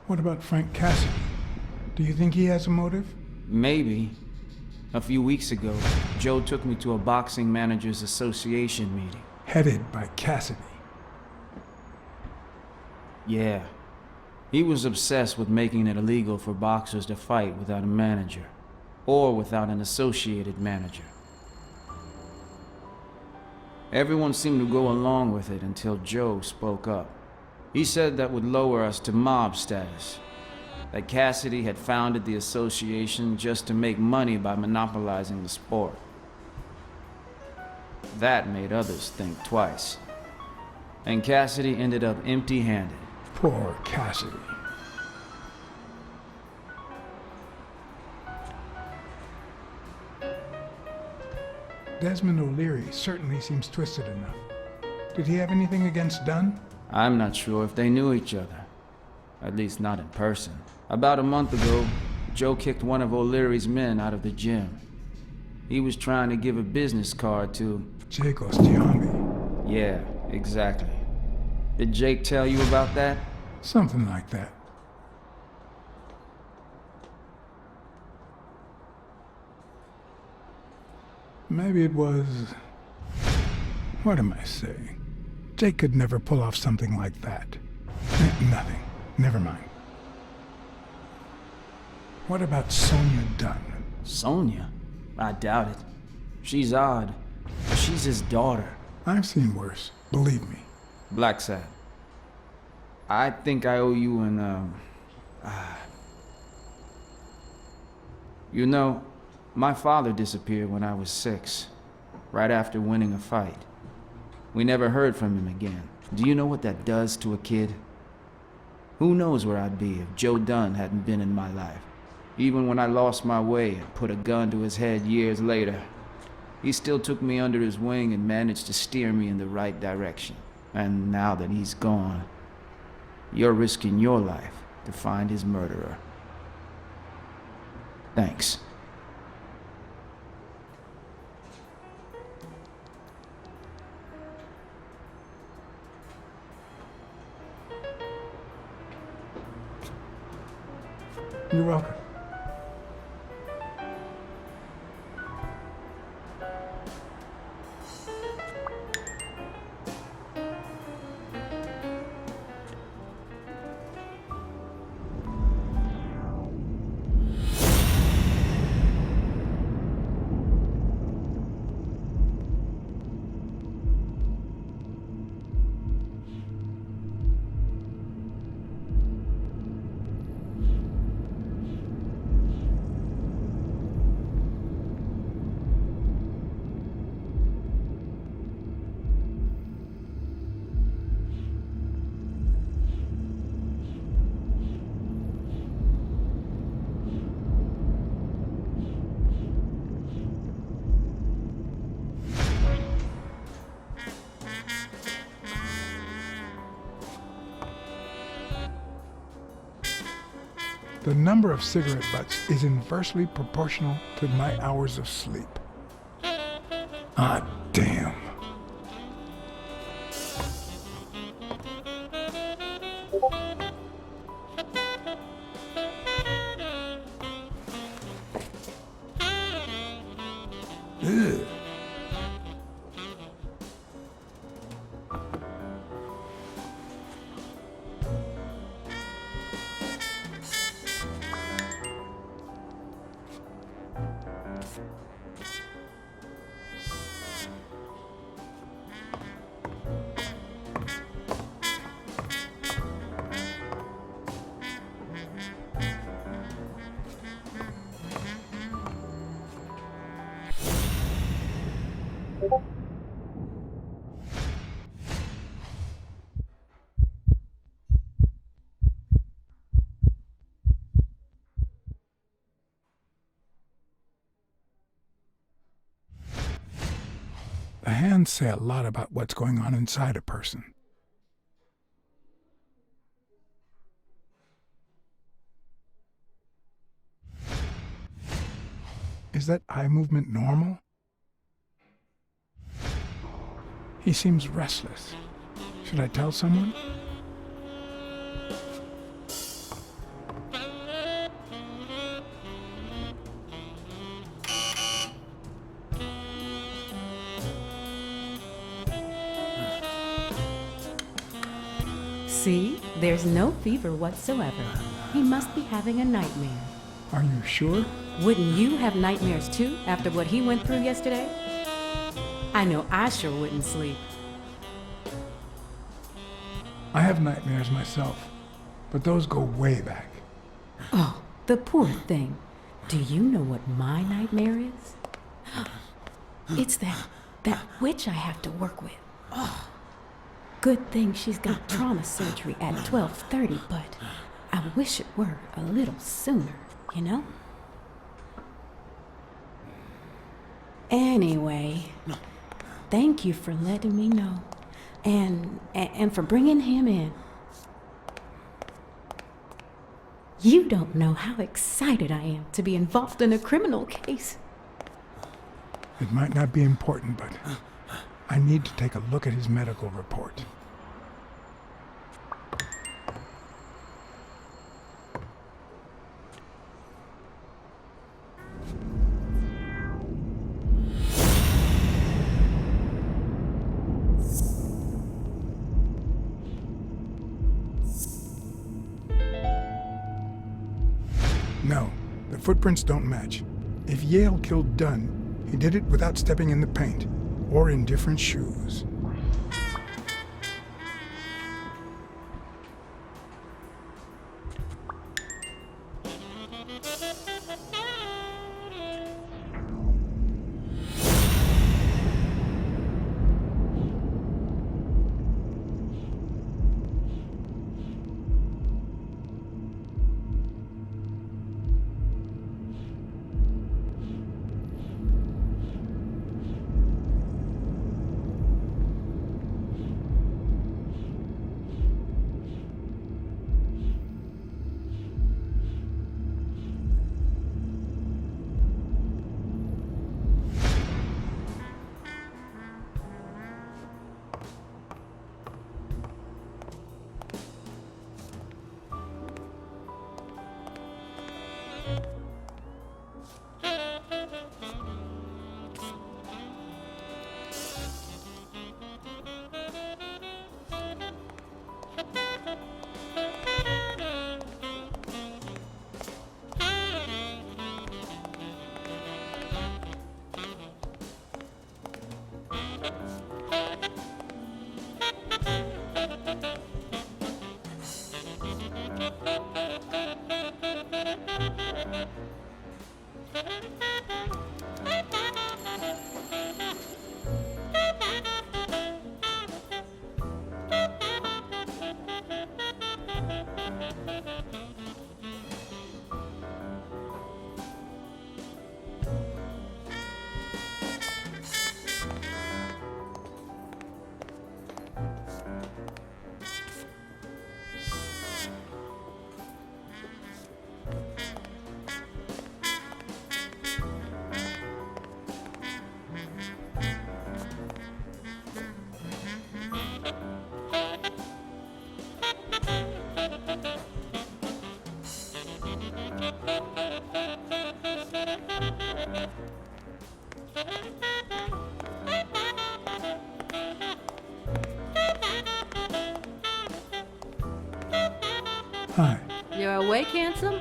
What about Frank Cassidy? Do you think he has a motive? Maybe. A few weeks ago, Joe took me to a boxing managers association meeting. Headed by Cassidy. Yeah. He was obsessed with making it illegal for boxers to fight without a manager, or without an associated manager. Everyone seemed to go along with it until Joe spoke up. He said that would lower us to mob status, that Cassidy had founded the association just to make money by monopolizing the sport. That made others think twice. And Cassidy ended up empty-handed. Poor Cassidy. Desmond O'Leary certainly seems twisted enough. Did he have anything against Dunn? I'm not sure if they knew each other. At least not in person. About a month ago, Joe kicked one of O'Leary's men out of the gym. He was trying to give a business card to... Jake Ostiambi. Yeah, exactly. Did Jake tell you about that? Something like that. Maybe it was... What am I saying? Jake could never pull off something like that. Nothing. Never mind. What about Sonia Dunn? Sonia? I doubt it. She's odd, but she's his daughter. I've seen worse, believe me. Blacksad. I think I owe you an, You know, my father disappeared when I was 6, right after winning a fight. We never heard from him again. Do you know what that does to a kid? Who knows where I'd be if Joe Dunn hadn't been in my life. Even when I lost my way and put a gun to his head years later, he still took me under his wing and managed to steer me in the right direction. And now that he's gone, you're risking your life to find his murderer. Thanks. You're welcome. The number of cigarette butts is inversely proportional to my hours of sleep. Ah, damn. Ugh. The hands say a lot about what's going on inside a person. Is that eye movement normal? He seems restless. Should I tell someone? See? There's no fever whatsoever. He must be having a nightmare. Are you sure? Wouldn't you have nightmares too, after what he went through yesterday? I know I sure wouldn't sleep. I have nightmares myself, but those go way back. Oh, the poor thing. Do you know what my nightmare is? It's that witch I have to work with. Oh. Good thing she's got trauma surgery at 12:30, but I wish it were a little sooner, you know? Anyway, thank you for letting me know, and for bringing him in. You don't know how excited I am to be involved in a criminal case. It might not be important, but I need to take a look at his medical report. No, the footprints don't match. If Yale killed Dunn, he did it without stepping in the paint, or in different shoes. Hi. You're awake, handsome?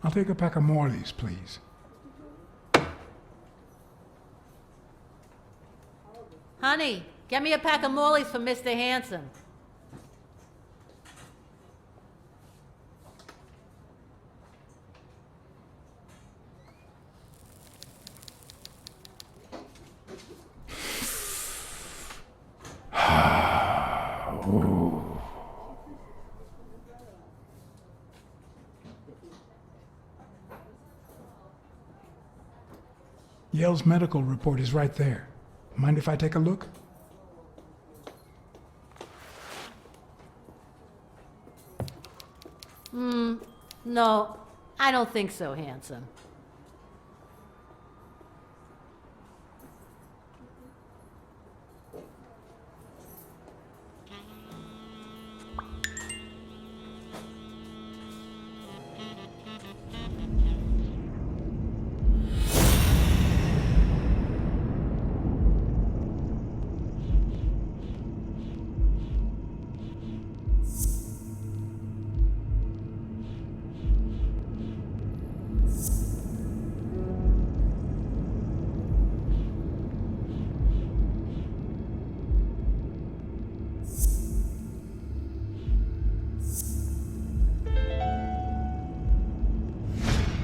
I'll take a pack of Morleys, please. Honey, get me a pack of Morleys for Mr. Hanson. Yale's medical report is right there. Mind if I take a look? No, I don't think so, Hanson.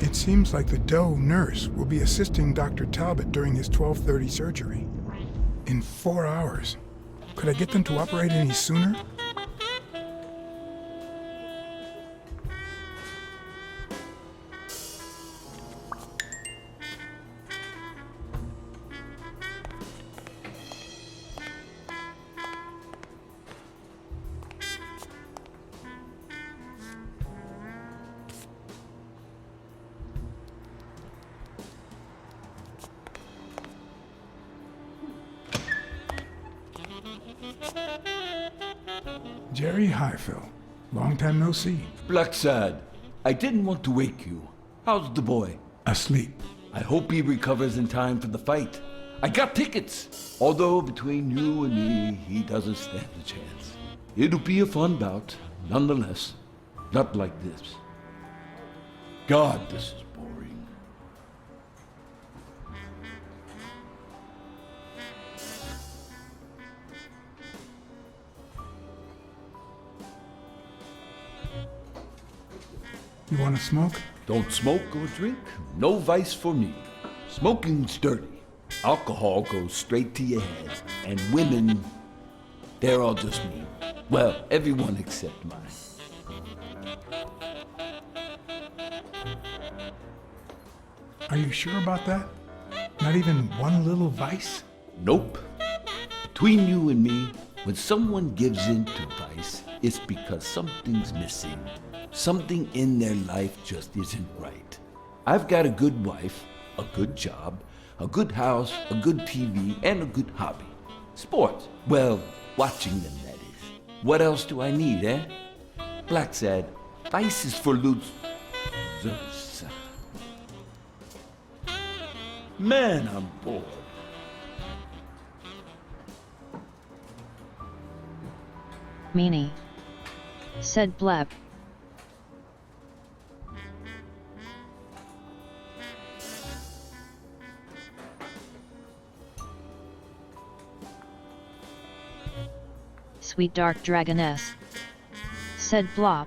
It seems like the Doe nurse will be assisting Dr. Talbot during his 12:30 surgery. In 4 hours. Could I get them to operate any sooner? Jerry Highfill. Long time no see. Blacksad, I didn't want to wake you. How's the boy? Asleep. I hope he recovers in time for the fight. I got tickets. Although between you and me, he doesn't stand a chance. It'll be a fun bout, nonetheless. Not like this. God, this is boring. You want to smoke? Don't smoke or drink. No vice for me. Smoking's dirty. Alcohol goes straight to your head. And women, they're all just mean. Well, everyone except mine. Are you sure about that? Not even one little vice? Nope. Between you and me, when someone gives in to vice, it's because something's missing. Something in their life just isn't right. I've got a good wife, a good job, a good house, a good TV, and a good hobby. Sports. Well, watching them, that is. What else do I need, eh? Blacksad, vice is for losers. Man, I'm bored. Meanie. Said Bleb. Sweet dark dragoness. Said Blop.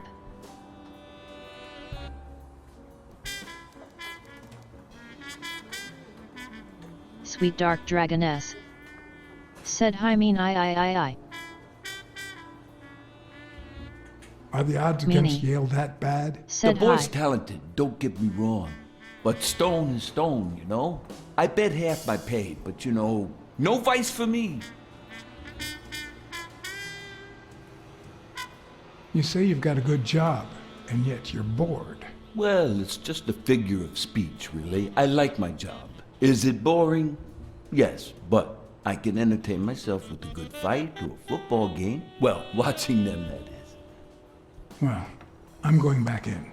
Sweet dark dragoness. Said hi mean I. Are the odds against Yale that bad? The boy's talented, don't get me wrong. But stone is stone, you know? I bet half my pay, but you know, no vice for me. You say you've got a good job, and yet you're bored. Well, it's just a figure of speech, really. I like my job. Is it boring? Yes, but I can entertain myself with a good fight or a football game. Well, watching them, that is. Well, I'm going back in.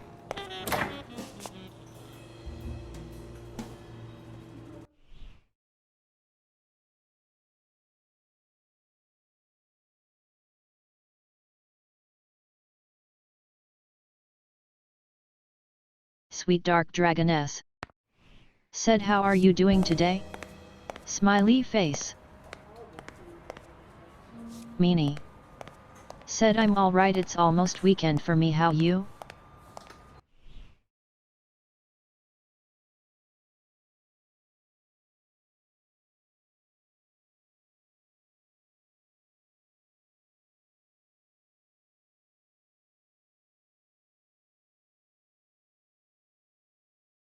Sweet dark dragoness. Said how are you doing today? Smiley face. Meanie. Said I'm alright, it's almost weekend for me, how you?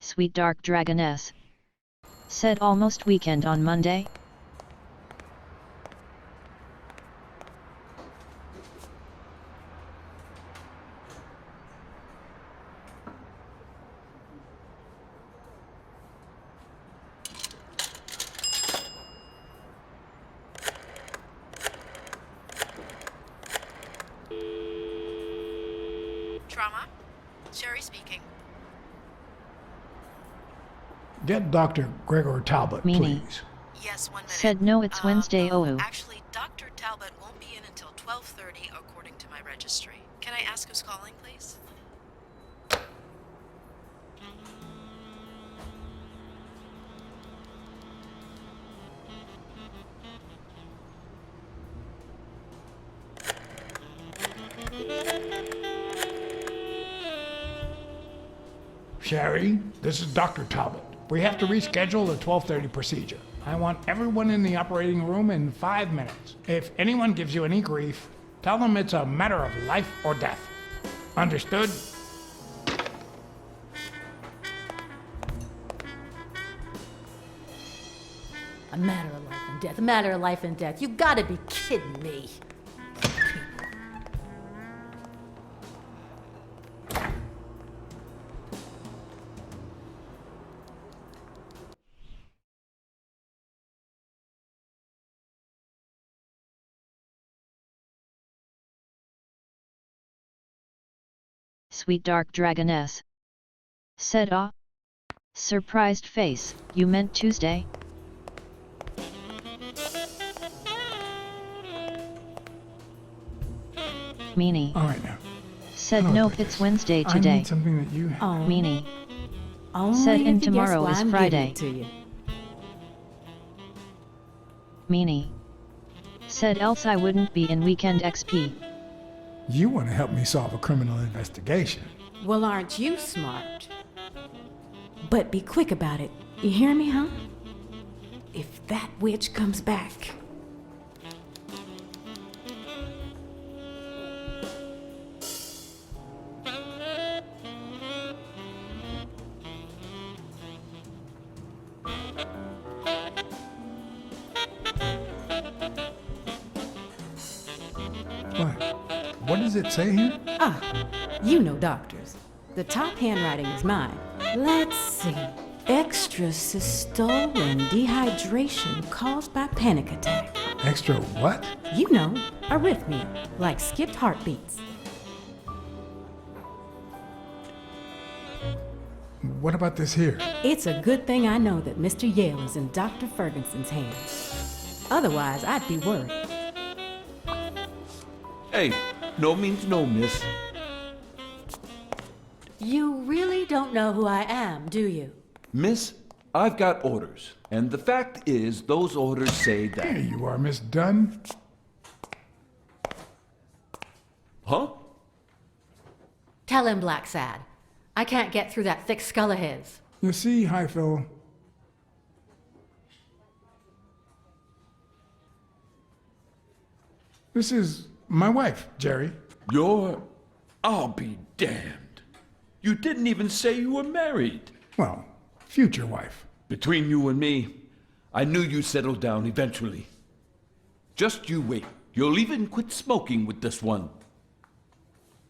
Sweet Dark Dragoness. Said almost weekend on Monday? Trauma? Sherry speaking. Get Dr. Gregor Talbot, Meanie. please. Yes, 1 minute. Said no, it's Wednesday. Actually, Dr. Talbot won't be in until 12:30 according to my registry. Can I ask who's calling, please? Sherry, this is Dr. Talbot. We have to reschedule the 12:30 procedure. I want everyone in the operating room in 5 minutes. If anyone gives you any grief, tell them it's a matter of life or death. Understood? A matter of life and death, a matter of life and death. You gotta be kidding me. Sweet Dark Dragoness. Said surprised face, you meant Tuesday? Meanie. All right now. Said I know nope, what it's this- Wednesday I today. need something that you have. Oh, Meanie. only Said if in you guess tomorrow why is I'm giving Friday. it to you. Meanie. Said else I wouldn't be in weekend XP. You want to help me solve a criminal investigation. Well, aren't you smart? But be quick about it. You hear me, huh? If that witch comes back. What? What does it say here? Ah, you know doctors. The top handwriting is mine. Let's see. Extrasystole and dehydration caused by panic attack. Extra what? You know, arrhythmia, like skipped heartbeats. What about this here? It's a good thing I know that Mr. Yale is in Dr. Ferguson's hands. Otherwise, I'd be worried. Hey, no means no, miss. You really don't know who I am, do you? Miss, I've got orders. And the fact is, those orders say There that... you are, Miss Dunn. Huh? Tell him, Blacksad. I can't get through that thick skull of his. You see, Highfill, this is my wife, Jerry. I'll be damned. You didn't even say you were married. Well, future wife. Between you and me, I knew you'd settle down eventually. Just you wait. You'll even quit smoking with this one.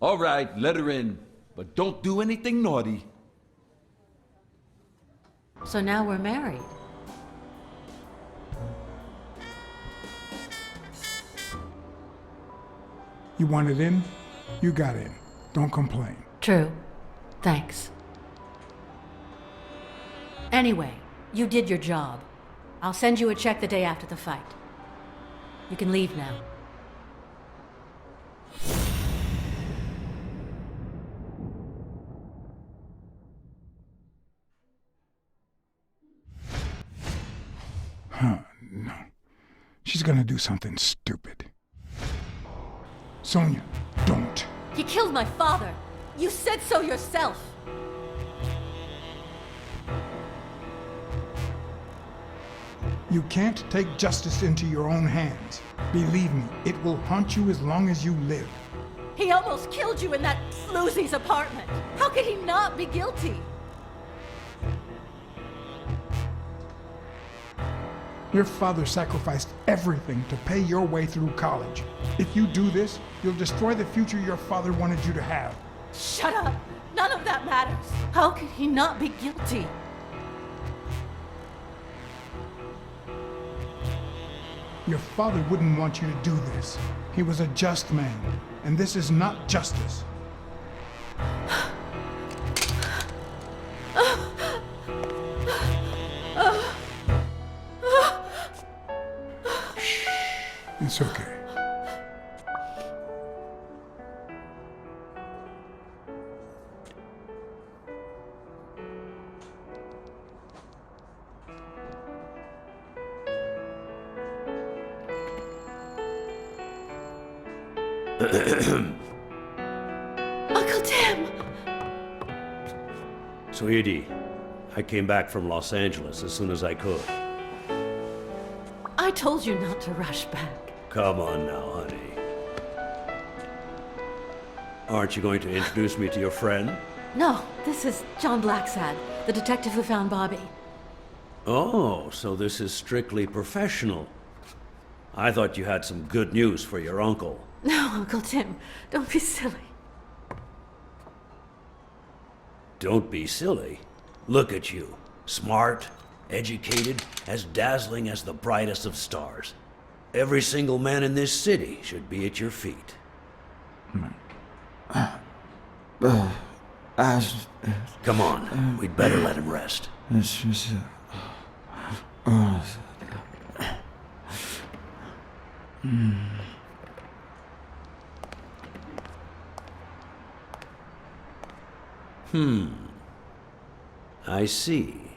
All right, let her in, but don't do anything naughty. So now we're married. You wanted in? You got in. Don't complain. True. Thanks. Anyway, you did your job. I'll send you a check the day after the fight. You can leave now. Huh, no. She's gonna do something stupid. Sonia, don't. He killed my father. You said so yourself. You can't take justice into your own hands. Believe me, it will haunt you as long as you live. He almost killed you in that floozy's apartment. How could he not be guilty? Your father sacrificed everything to pay your way through college. If you do this, you'll destroy the future your father wanted you to have. Shut up! None of that matters. How could he not be guilty? Your father wouldn't want you to do this. He was a just man, and this is not justice. Shh. It's okay. Uncle Tim! Sweetie, I came back from Los Angeles as soon as I could. I told you not to rush back. Come on now, honey. Aren't you going to introduce me to your friend? No, this is John Blacksad, the detective who found Bobby. Oh, so this is strictly professional. I thought you had some good news for your uncle. No, Uncle Tim, don't be silly. Don't be silly. Look at you. Smart, educated, as dazzling as the brightest of stars. Every single man in this city should be at your feet. Come on, we'd better let him rest. I see.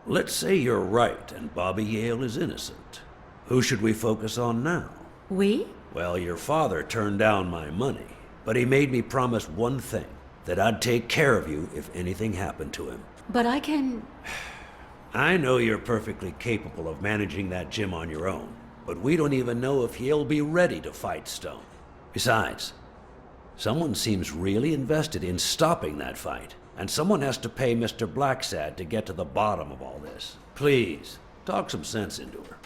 Let's say you're right and Bobby Yale is innocent. Who should we focus on now? We? Well, your father turned down my money, but he made me promise one thing, that I'd take care of you if anything happened to him. But I can... I know you're perfectly capable of managing that gym on your own, but we don't even know if he'll be ready to fight Stone. Besides, someone seems really invested in stopping that fight, and someone has to pay Mr. Blacksad to get to the bottom of all this. Please, talk some sense into her.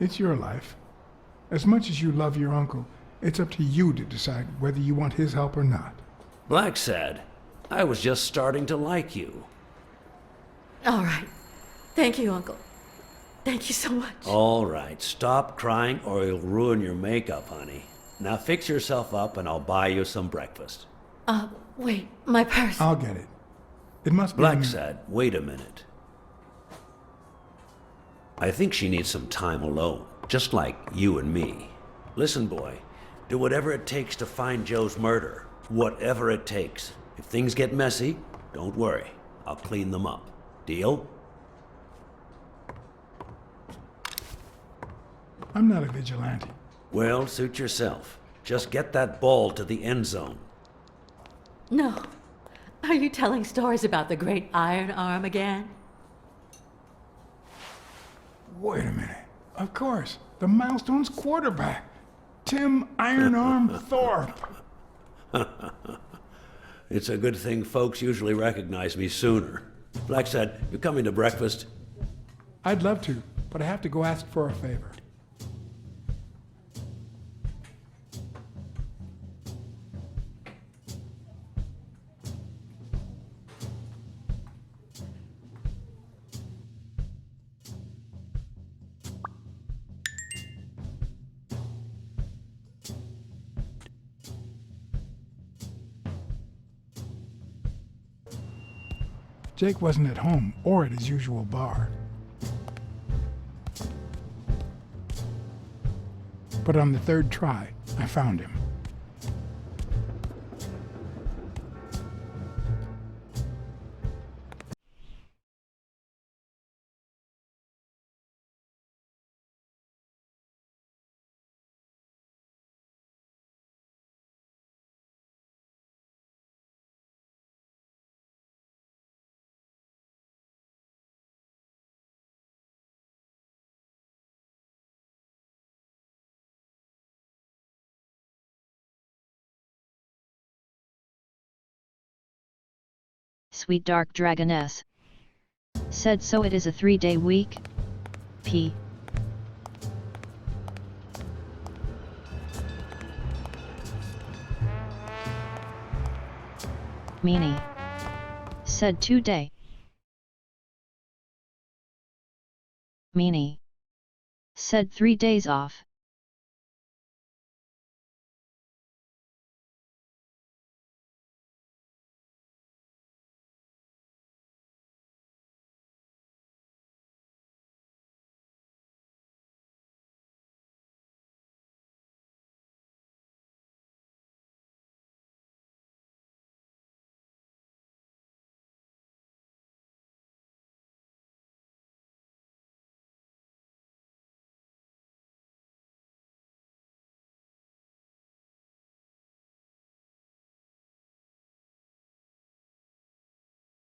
It's your life. As much as you love your uncle, it's up to you to decide whether you want his help or not. Blacksad, I was just starting to like you. All right. Thank you, Uncle. Thank you so much. All right, stop crying or you'll ruin your makeup, honey. Now fix yourself up and I'll buy you some breakfast. Wait, my purse. I'll get it. It must be... Blacksad, wait a minute. I think she needs some time alone, just like you and me. Listen, boy, do whatever it takes to find Joe's murder. Whatever it takes. If things get messy, don't worry. I'll clean them up. Deal? I'm not a vigilante. Well, suit yourself. Just get that ball to the end zone. No. Are you telling stories about the great iron arm again? Wait a minute. Of course. The Milestones quarterback. Tim Iron Arm Thorpe. It's a good thing folks usually recognize me sooner. Blacksad, you coming to breakfast? I'd love to, but I have to go ask for a favor. Jake wasn't at home or at his usual bar. But on the third try, I found him. Sweet dark dragoness. Said so it is a 3-day week? P. Meanie. Said 2-day. Meanie. Said 3 days off.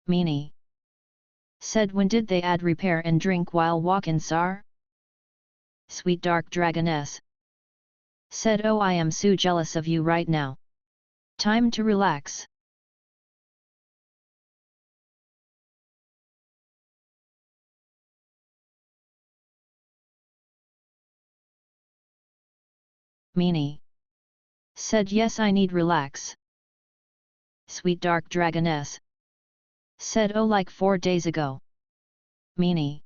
Meanie. Said when did they add repair and drink while walkin' sar? Sweet dark dragoness. Said oh I am so jealous of you right now. Time to relax. Meanie. Said yes I need relax. Sweet dark dragoness. Said oh like 4 days ago. Meanie.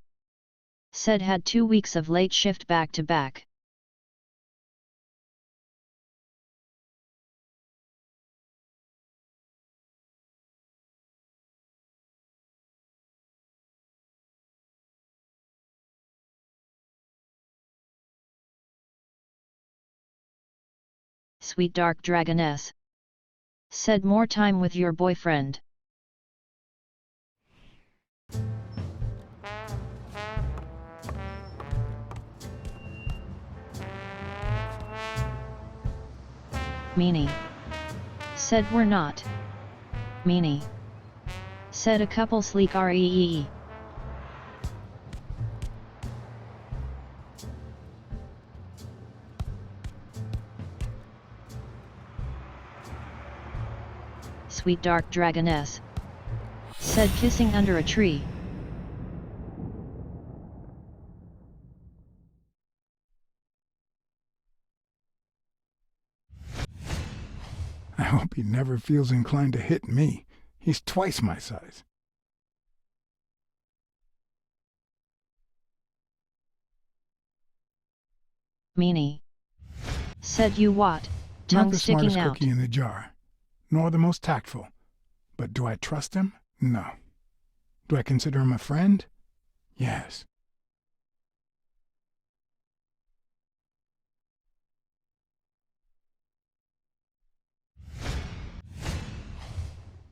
Said had 2 weeks of late shift back to back. Sweet dark dragoness. Said more time with your boyfriend. Meanie. Said we're not. Meanie. Said a couple sleek reee. Sweet dark dragoness. Said kissing under a tree. I hope he never feels inclined to hit me. He's twice my size. Meanie. Said you what? Tongue Not the sticking smartest out. cookie in the jar, nor the most tactful. But do I trust him? No. Do I consider him a friend? Yes.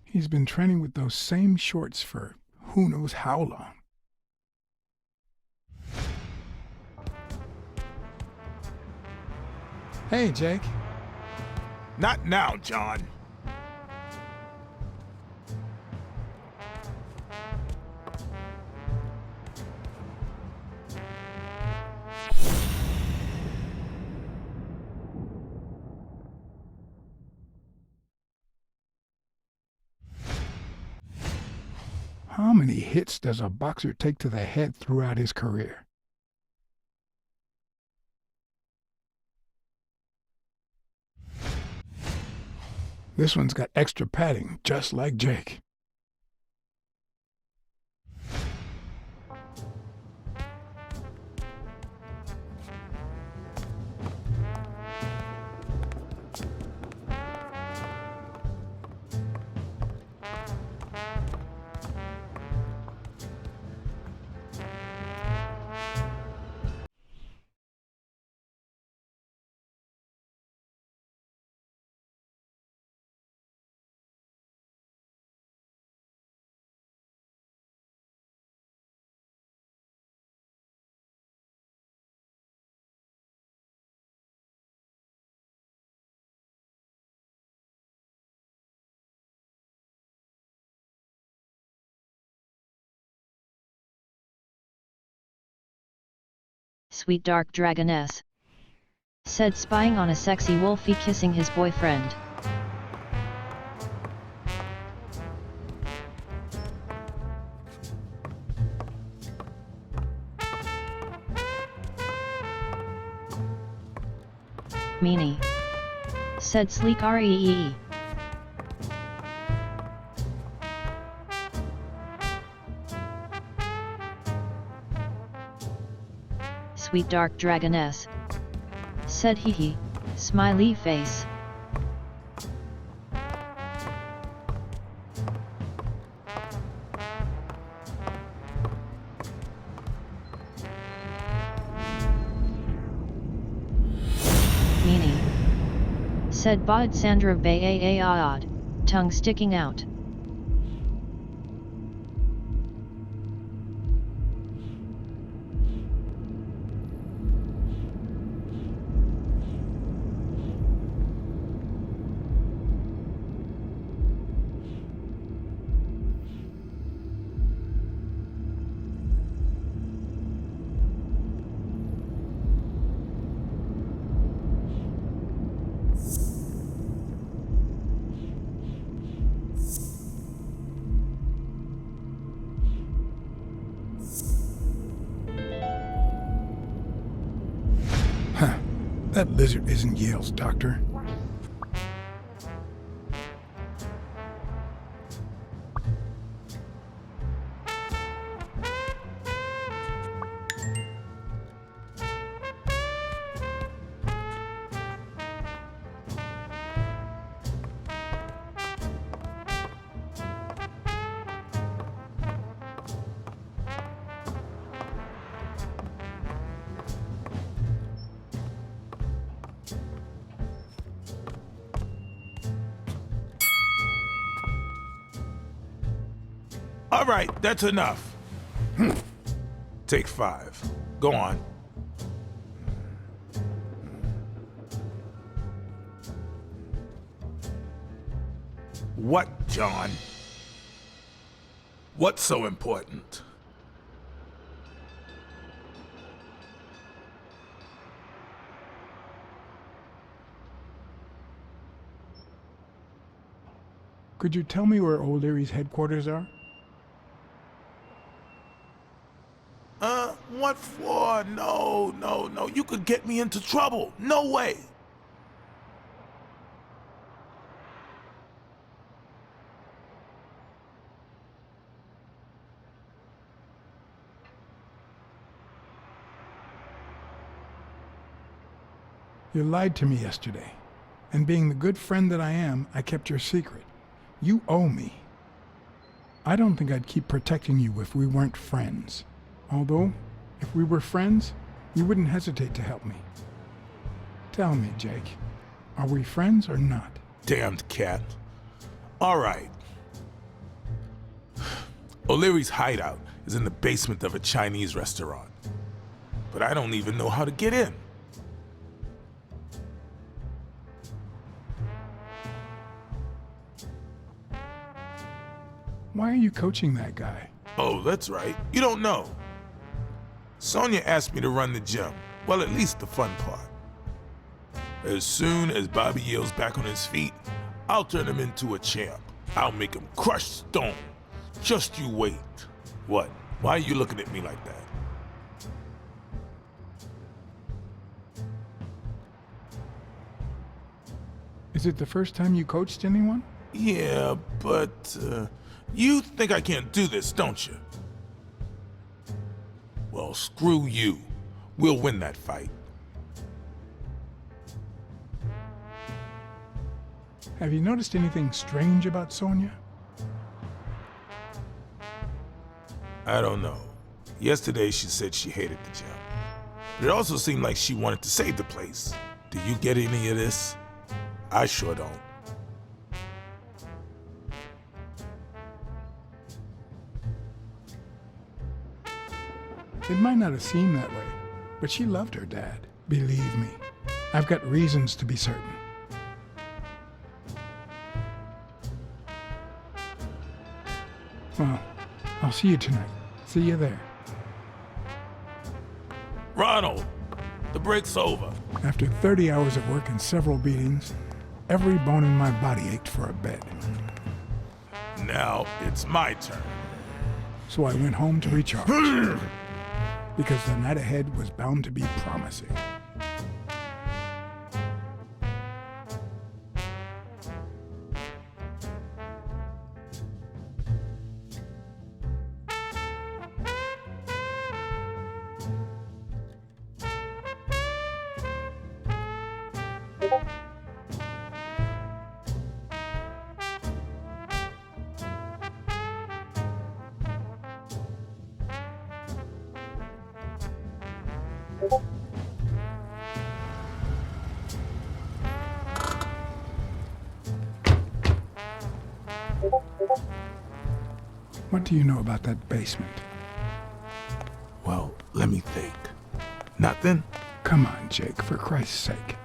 He's been training with those same shorts for who knows how long. Hey, Jake. Not now, John. How many hits does a boxer take to the head throughout his career? This one's got extra padding, just like Jake. Sweet dark dragoness. Said spying on a sexy wolfie kissing his boyfriend. Meanie. Said sleek Reee. Sweet dark dragoness. Said hee hee, smiley face. Meanie. Said Bod Sandra Bay odd, tongue sticking out. That lizard isn't Yale's doctor. All right, that's enough. Take 5. Go on. What, John? What's so important? Could you tell me where O'Leary's headquarters are? What for? No. You could get me into trouble. No way. You lied to me yesterday, and being the good friend that I am, I kept your secret. You owe me. I don't think I'd keep protecting you if we weren't friends. Although, if we were friends, you wouldn't hesitate to help me. Tell me, Jake, are we friends or not? Damned cat. All right. O'Leary's hideout is in the basement of a Chinese restaurant. But I don't even know how to get in. Why are you coaching that guy? Oh, that's right. You don't know. Sonia asked me to run the gym. Well, at least the fun part. As soon as Bobby Yale's back on his feet, I'll turn him into a champ. I'll make him crush stone. Just you wait. What? Why are you looking at me like that? Is it the first time you coached anyone? Yeah, but you think I can't do this, don't you? Well, screw you. We'll win that fight. Have you noticed anything strange about Sonia? I don't know. Yesterday she said she hated the gym. But it also seemed like she wanted to save the place. Do you get any of this? I sure don't. It might not have seemed that way, but she loved her dad. Believe me, I've got reasons to be certain. Well, I'll see you tonight. See you there. Ronald, the break's over. After 30 hours of work and several beatings, every bone in my body ached for a bed. Now it's my turn. So I went home to recharge. Because the night ahead was bound to be promising. What do you know about that basement? Well, let me think. Nothing? Come on, Jake, for Christ's sake.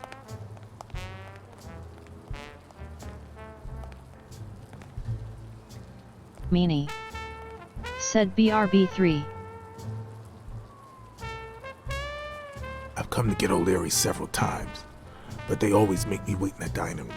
Meanie. Said BRB3. I've come to get O'Leary several times, but they always make me wait in the dining room.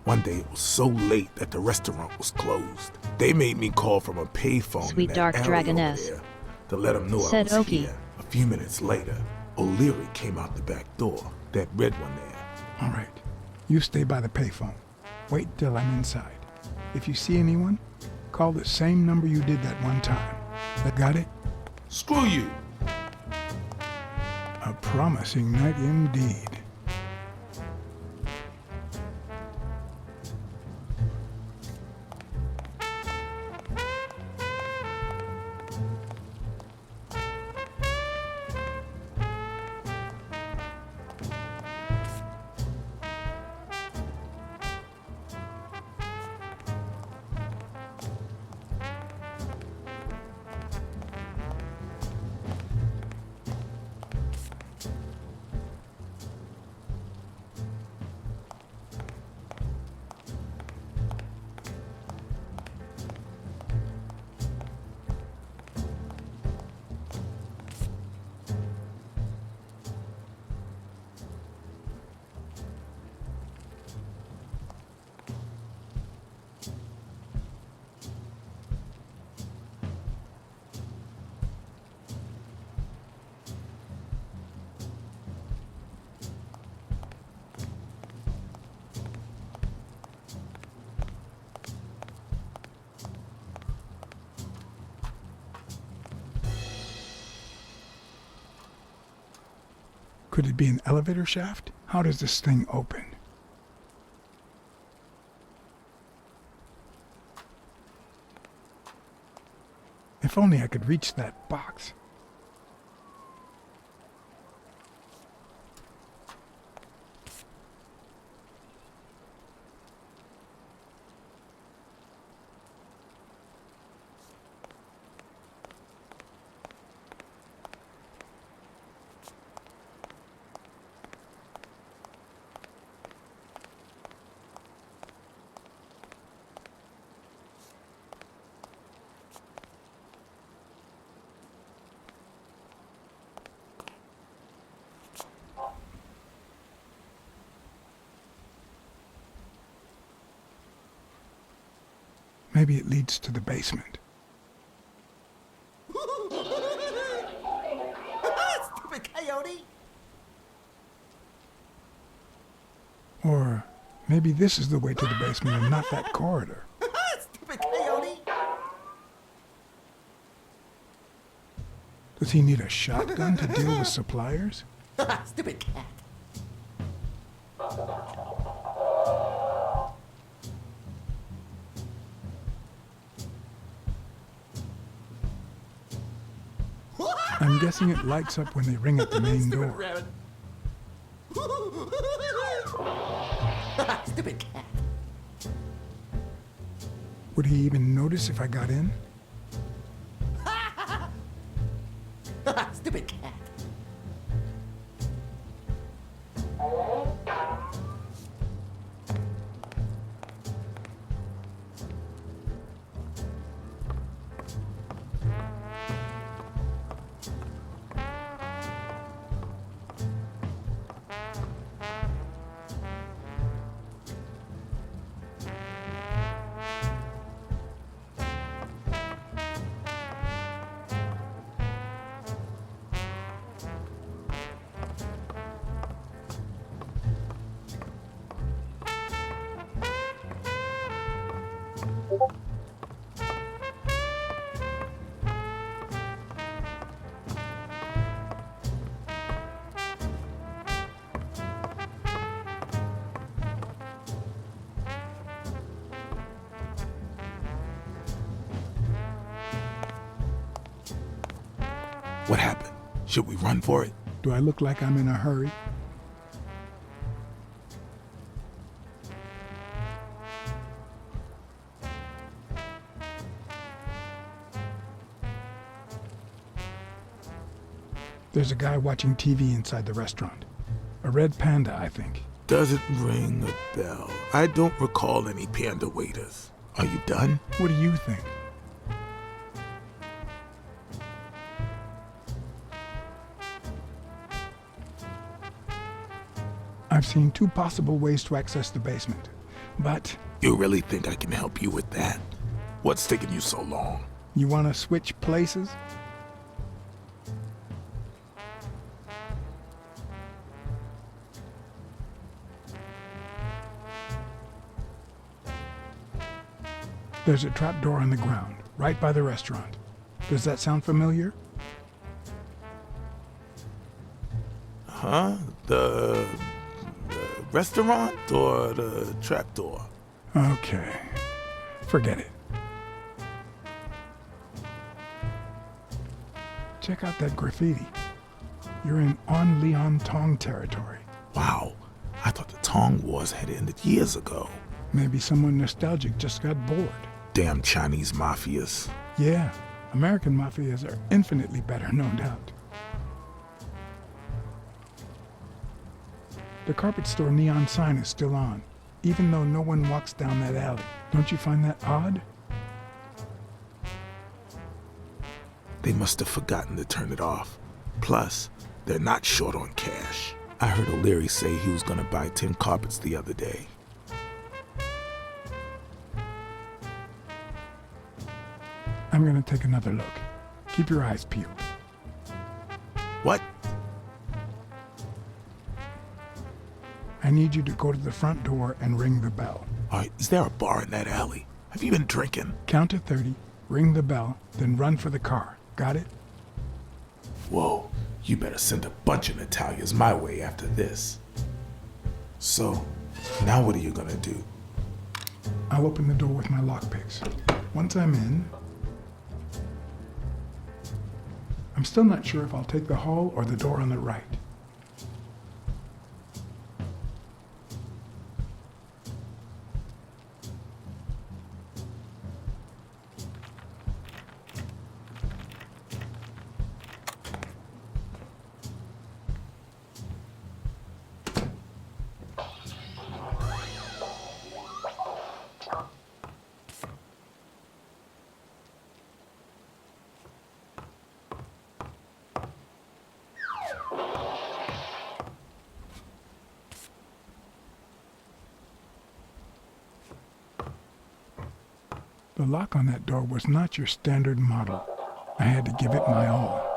One day it was so late that the restaurant was closed. They made me call from a payphone Sweet in that dark alley dragoness. over there to let them know I Said was Okie. here. A few minutes later, O'Leary came out the back door, that red one there. All right. You stay by the payphone. Wait till I'm inside. If you see anyone, call the same number you did that one time. That got it? Screw you! A promising night indeed. Could it be an elevator shaft? How does this thing open? If only I could reach that box. Maybe it leads to the basement. Stupid coyote! Or maybe this is the way to the basement and not that corridor. Stupid coyote! Does he need a shotgun to deal with suppliers? Stupid cat! I'm guessing it lights up when they ring at the main door. Rabbit. Stupid cat. Would he even notice if I got in? Stupid cat. What happened? Should we run for it? Do I look like I'm in a hurry? There's a guy watching TV inside the restaurant. A red panda, I think. Doesn't ring a bell. I don't recall any panda waiters. Are you done? What do you think? I've seen two possible ways to access the basement, but... You really think I can help you with that? What's taking you so long? You want to switch places? There's a trapdoor on the ground, right by the restaurant. Does that sound familiar? Huh? The restaurant or the trapdoor? Okay. Forget it. Check out that graffiti. You're in On Leon Tong territory. Wow. I thought the Tong Wars had ended years ago. Maybe someone nostalgic just got bored. Damn Chinese mafias. Yeah, American mafias are infinitely better, no doubt. The carpet store neon sign is still on, even though no one walks down that alley. Don't you find that odd? They must have forgotten to turn it off. Plus, they're not short on cash. I heard O'Leary say he was gonna buy 10 carpets the other day. I'm gonna take another look. Keep your eyes peeled. What? I need you to go to the front door and ring the bell. Is there a bar in that alley? Have you been drinking? Count to 30, ring the bell, then run for the car. Got it? Whoa, you better send a bunch of Natalias my way after this. So, now what are you gonna do? I'll open the door with my lockpicks. Once I'm in, I'm still not sure if I'll take the hall or the door on the right. The lock on that door was not your standard model. I had to give it my all.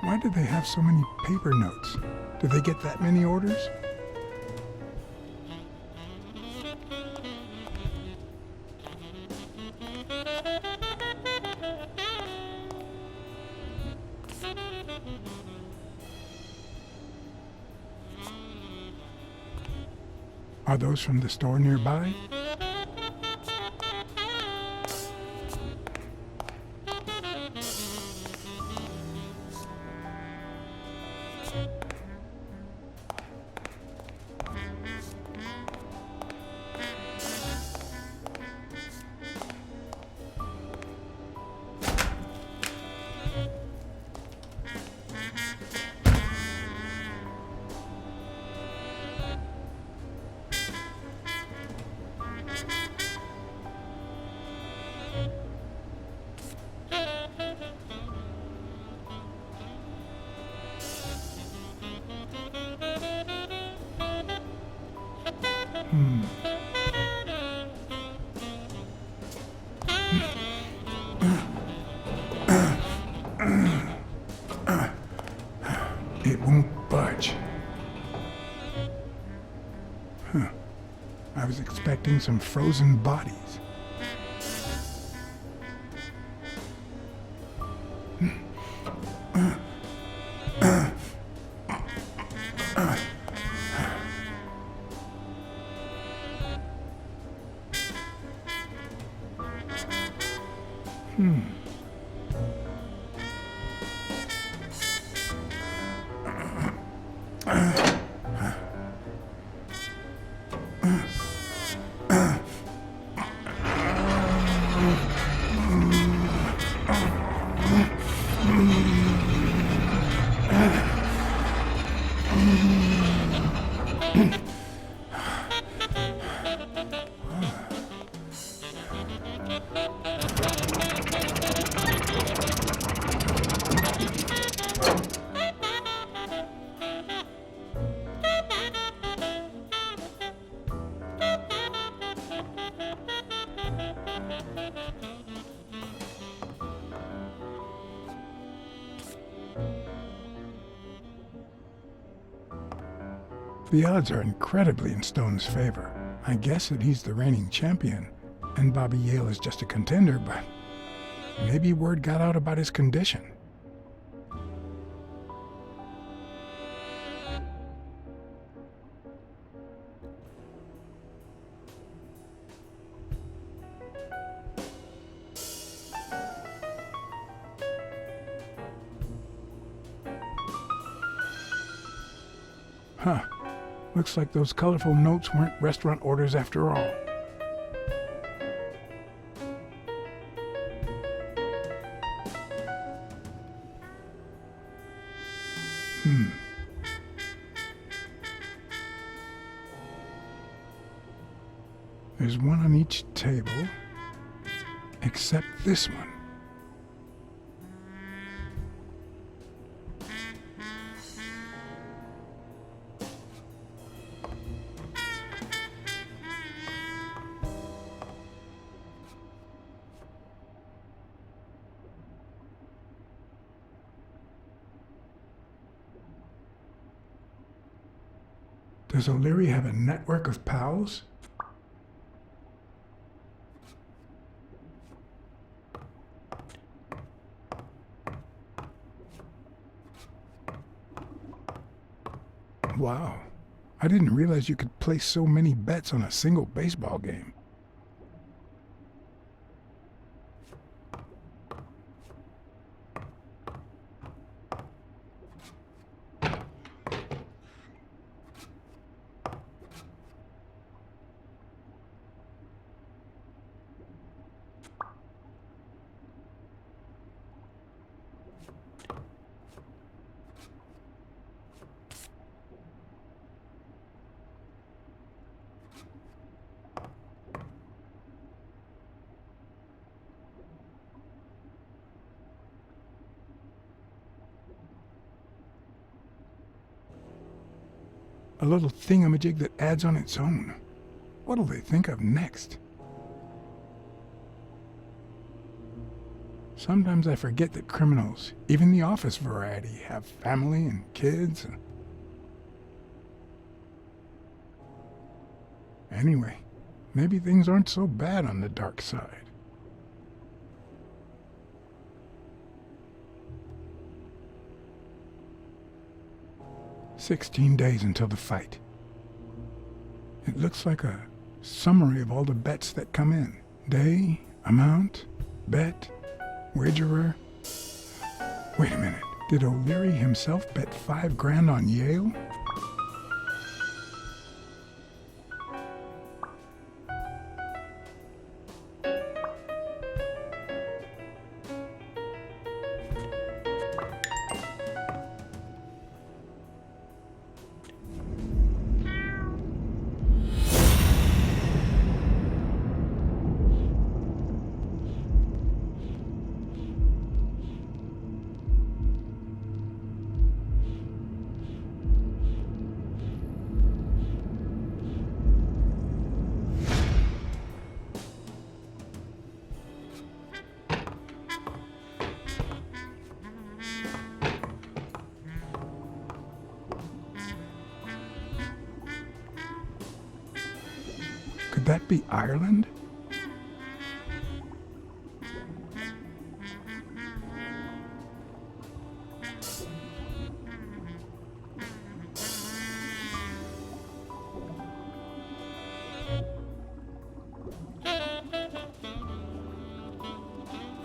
Why do they have so many paper notes? Do they get that many orders? Are those from the store nearby? It won't budge. Huh. I was expecting some frozen bodies. The odds are incredibly in Stone's favor. I guess that he's the reigning champion, and Bobby Yale is just a contender, but maybe word got out about his condition. Huh. Looks like those colorful notes weren't restaurant orders after all. There's one on each table, except this one. Does O'Leary have a network of pals? Wow. I didn't realize you could place so many bets on a single baseball game. A little thingamajig that adds on its own. What'll they think of next? Sometimes I forget that criminals, even the office variety, have family and kids. Anyway, maybe things aren't so bad on the dark side. "16 days until the fight." It looks like a summary of all the bets that come in. Day, amount, bet, wagerer. Wait a minute. Did O'Leary himself bet 5 grand on Yale? Could that be Ireland?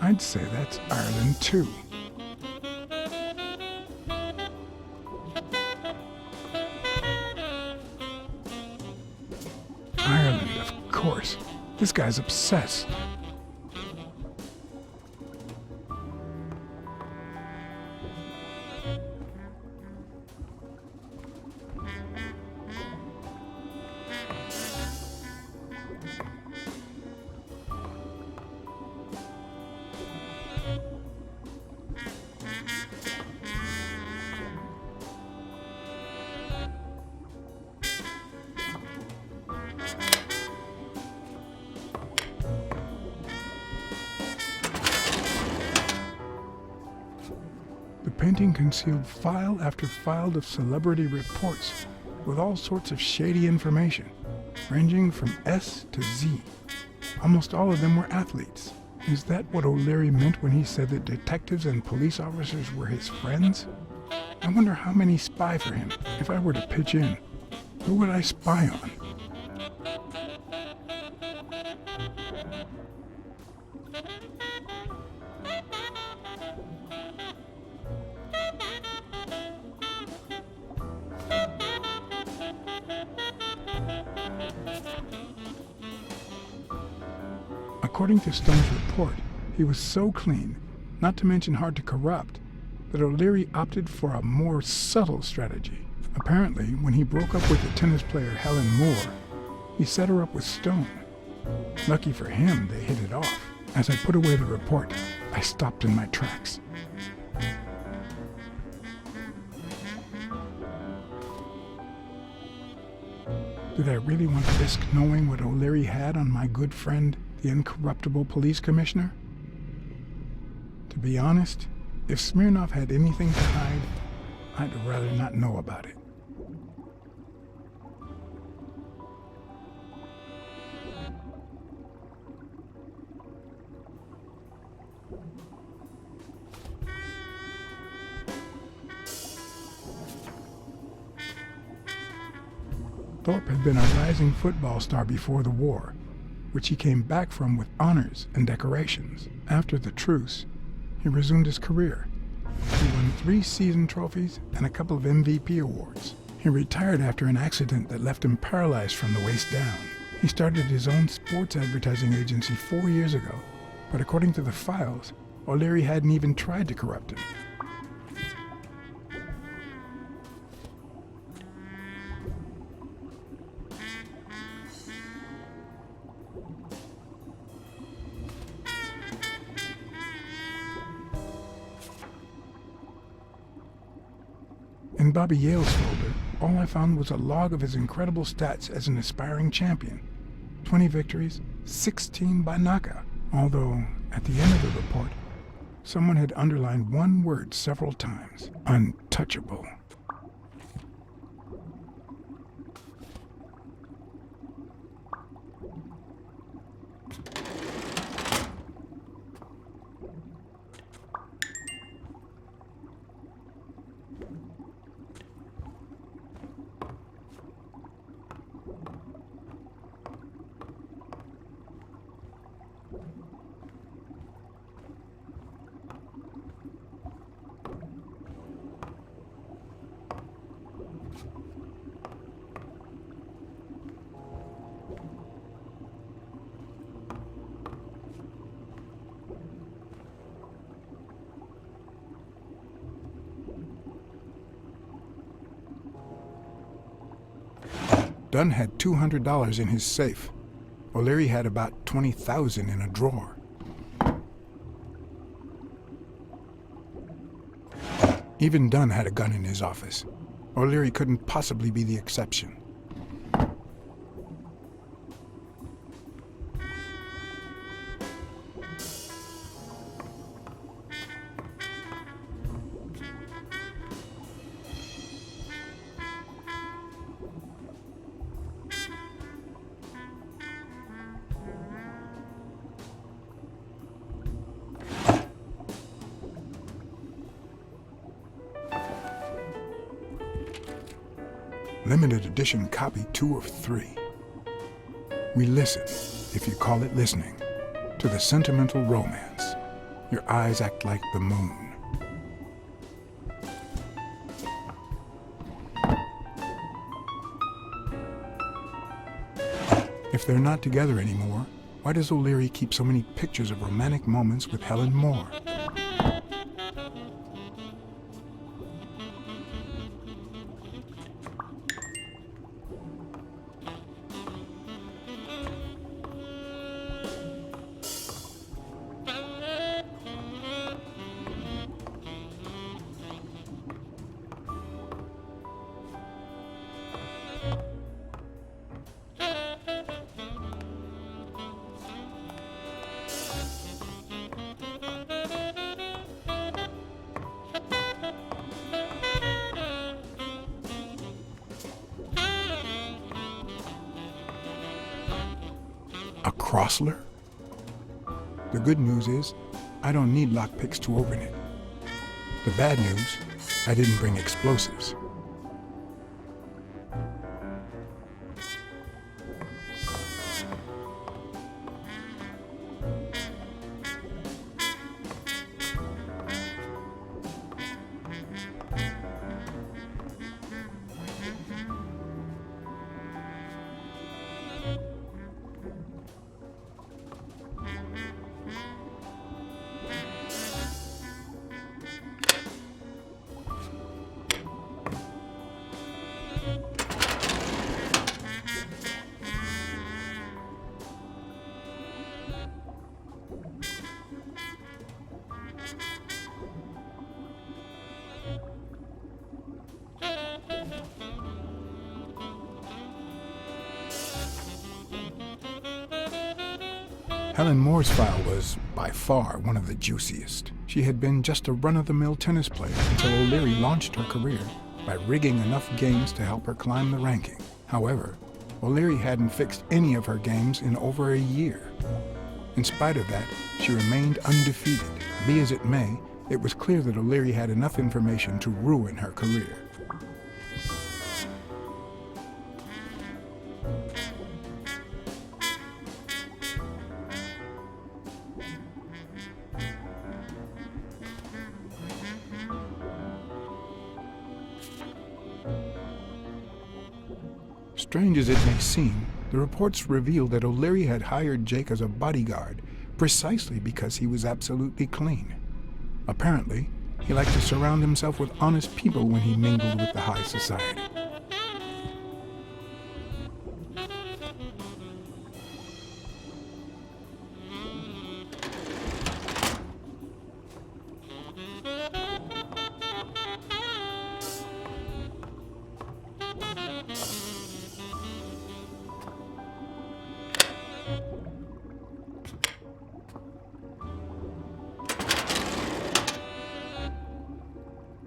I'd say that's Ireland too. Ireland, of course. This guy's obsessed. The painting concealed file after file of celebrity reports with all sorts of shady information, ranging from S to Z. Almost all of them were athletes. Is that what O'Leary meant when he said that detectives and police officers were his friends? I wonder how many spy for him. If I were to pitch in, who would I spy on? According to Stone's report, he was so clean, not to mention hard to corrupt, that O'Leary opted for a more subtle strategy. Apparently, when he broke up with the tennis player Helen Moore, he set her up with Stone. Lucky for him, they hit it off. As I put away the report, I stopped in my tracks. Did I really want to risk knowing what O'Leary had on my good friend, the incorruptible police commissioner? To be honest, if Smirnov had anything to hide, I'd rather not know about it. Thorpe had been a rising football star before the war, which he came back from with honors and decorations. After the truce, he resumed his career. He won 3 season trophies and a couple of MVP awards. He retired after an accident that left him paralyzed from the waist down. He started his own sports advertising agency 4 years ago, but according to the files, O'Leary hadn't even tried to corrupt him. In Bobby Yale's folder, all I found was a log of his incredible stats as an aspiring champion. 20 victories, 16 by knockout. Although, at the end of the report, Someone had underlined one word several times: untouchable. Dunn had $200 in his safe. O'Leary had about $20,000 in a drawer. Even Dunn had a gun in his office. O'Leary couldn't possibly be the exception. Limited edition copy 2 of 3. We listen, if you call it listening, to the sentimental romance. Your eyes act like the moon. If they're not together anymore, why does O'Leary keep so many pictures of romantic moments with Helen Moore? A Crossler? The good news is, I don't need lockpicks to open it. The bad news, I didn't bring explosives. Helen Moore's file was, by far, one of the juiciest. She had been just a run-of-the-mill tennis player until O'Leary launched her career by rigging enough games to help her climb the ranking. However, O'Leary hadn't fixed any of her games in over a year. In spite of that, she remained undefeated. Be as it may, it was clear that O'Leary had enough information to ruin her career. Strange as it may seem, the reports revealed that O'Leary had hired Jake as a bodyguard precisely because he was absolutely clean. Apparently, he liked to surround himself with honest people when he mingled with the high society.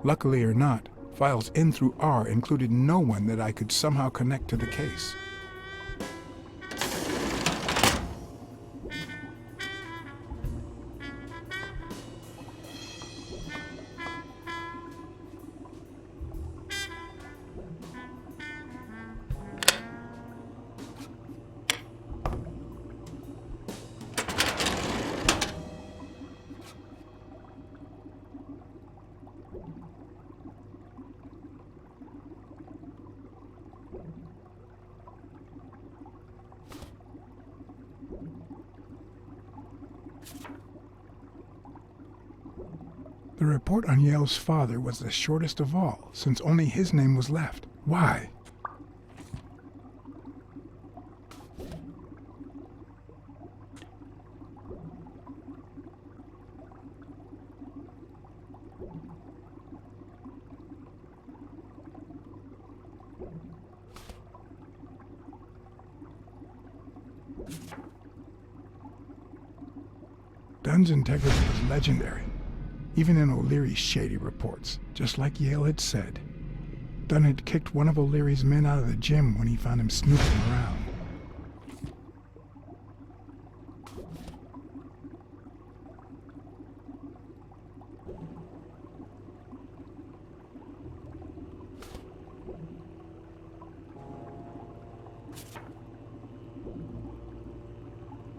Luckily or not, files N through R included no one that I could somehow connect to the case. The report on Yale's father was the shortest of all, since only his name was left. Why? Dunn's integrity was legendary, even in O'Leary's shady reports, just like Yale had said. Dunn had kicked one of O'Leary's men out of the gym when he found him snooping around.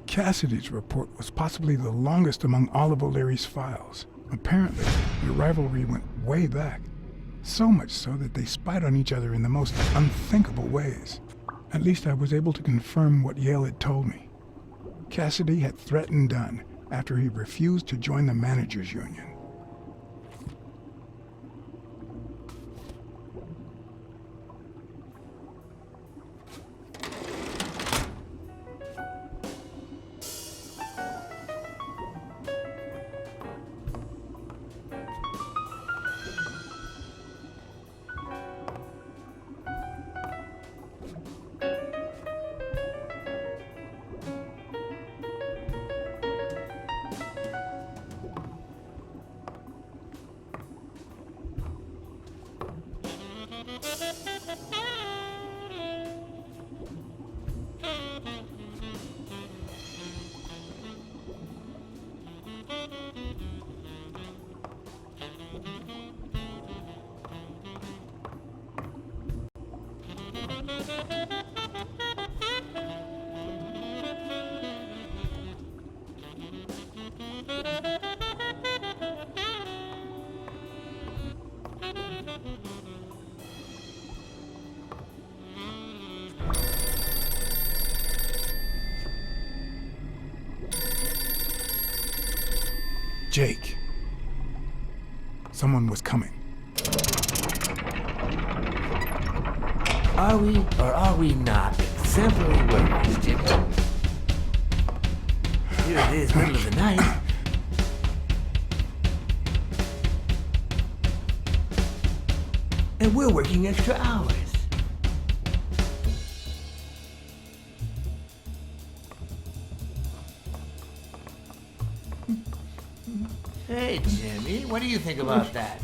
Cassidy's report was possibly the longest among all of O'Leary's files. Apparently, the rivalry went way back, so much so that they spied on each other in the most unthinkable ways. At least I was able to confirm what Yale had told me. Cassidy had threatened Dunn after he refused to join the managers' union. Jake. Someone was coming. Are we or are we not exemplary workers, Jimmy? Here it is, middle of the night. And we're working extra hours. Hey, Jimmy, what do you think about that?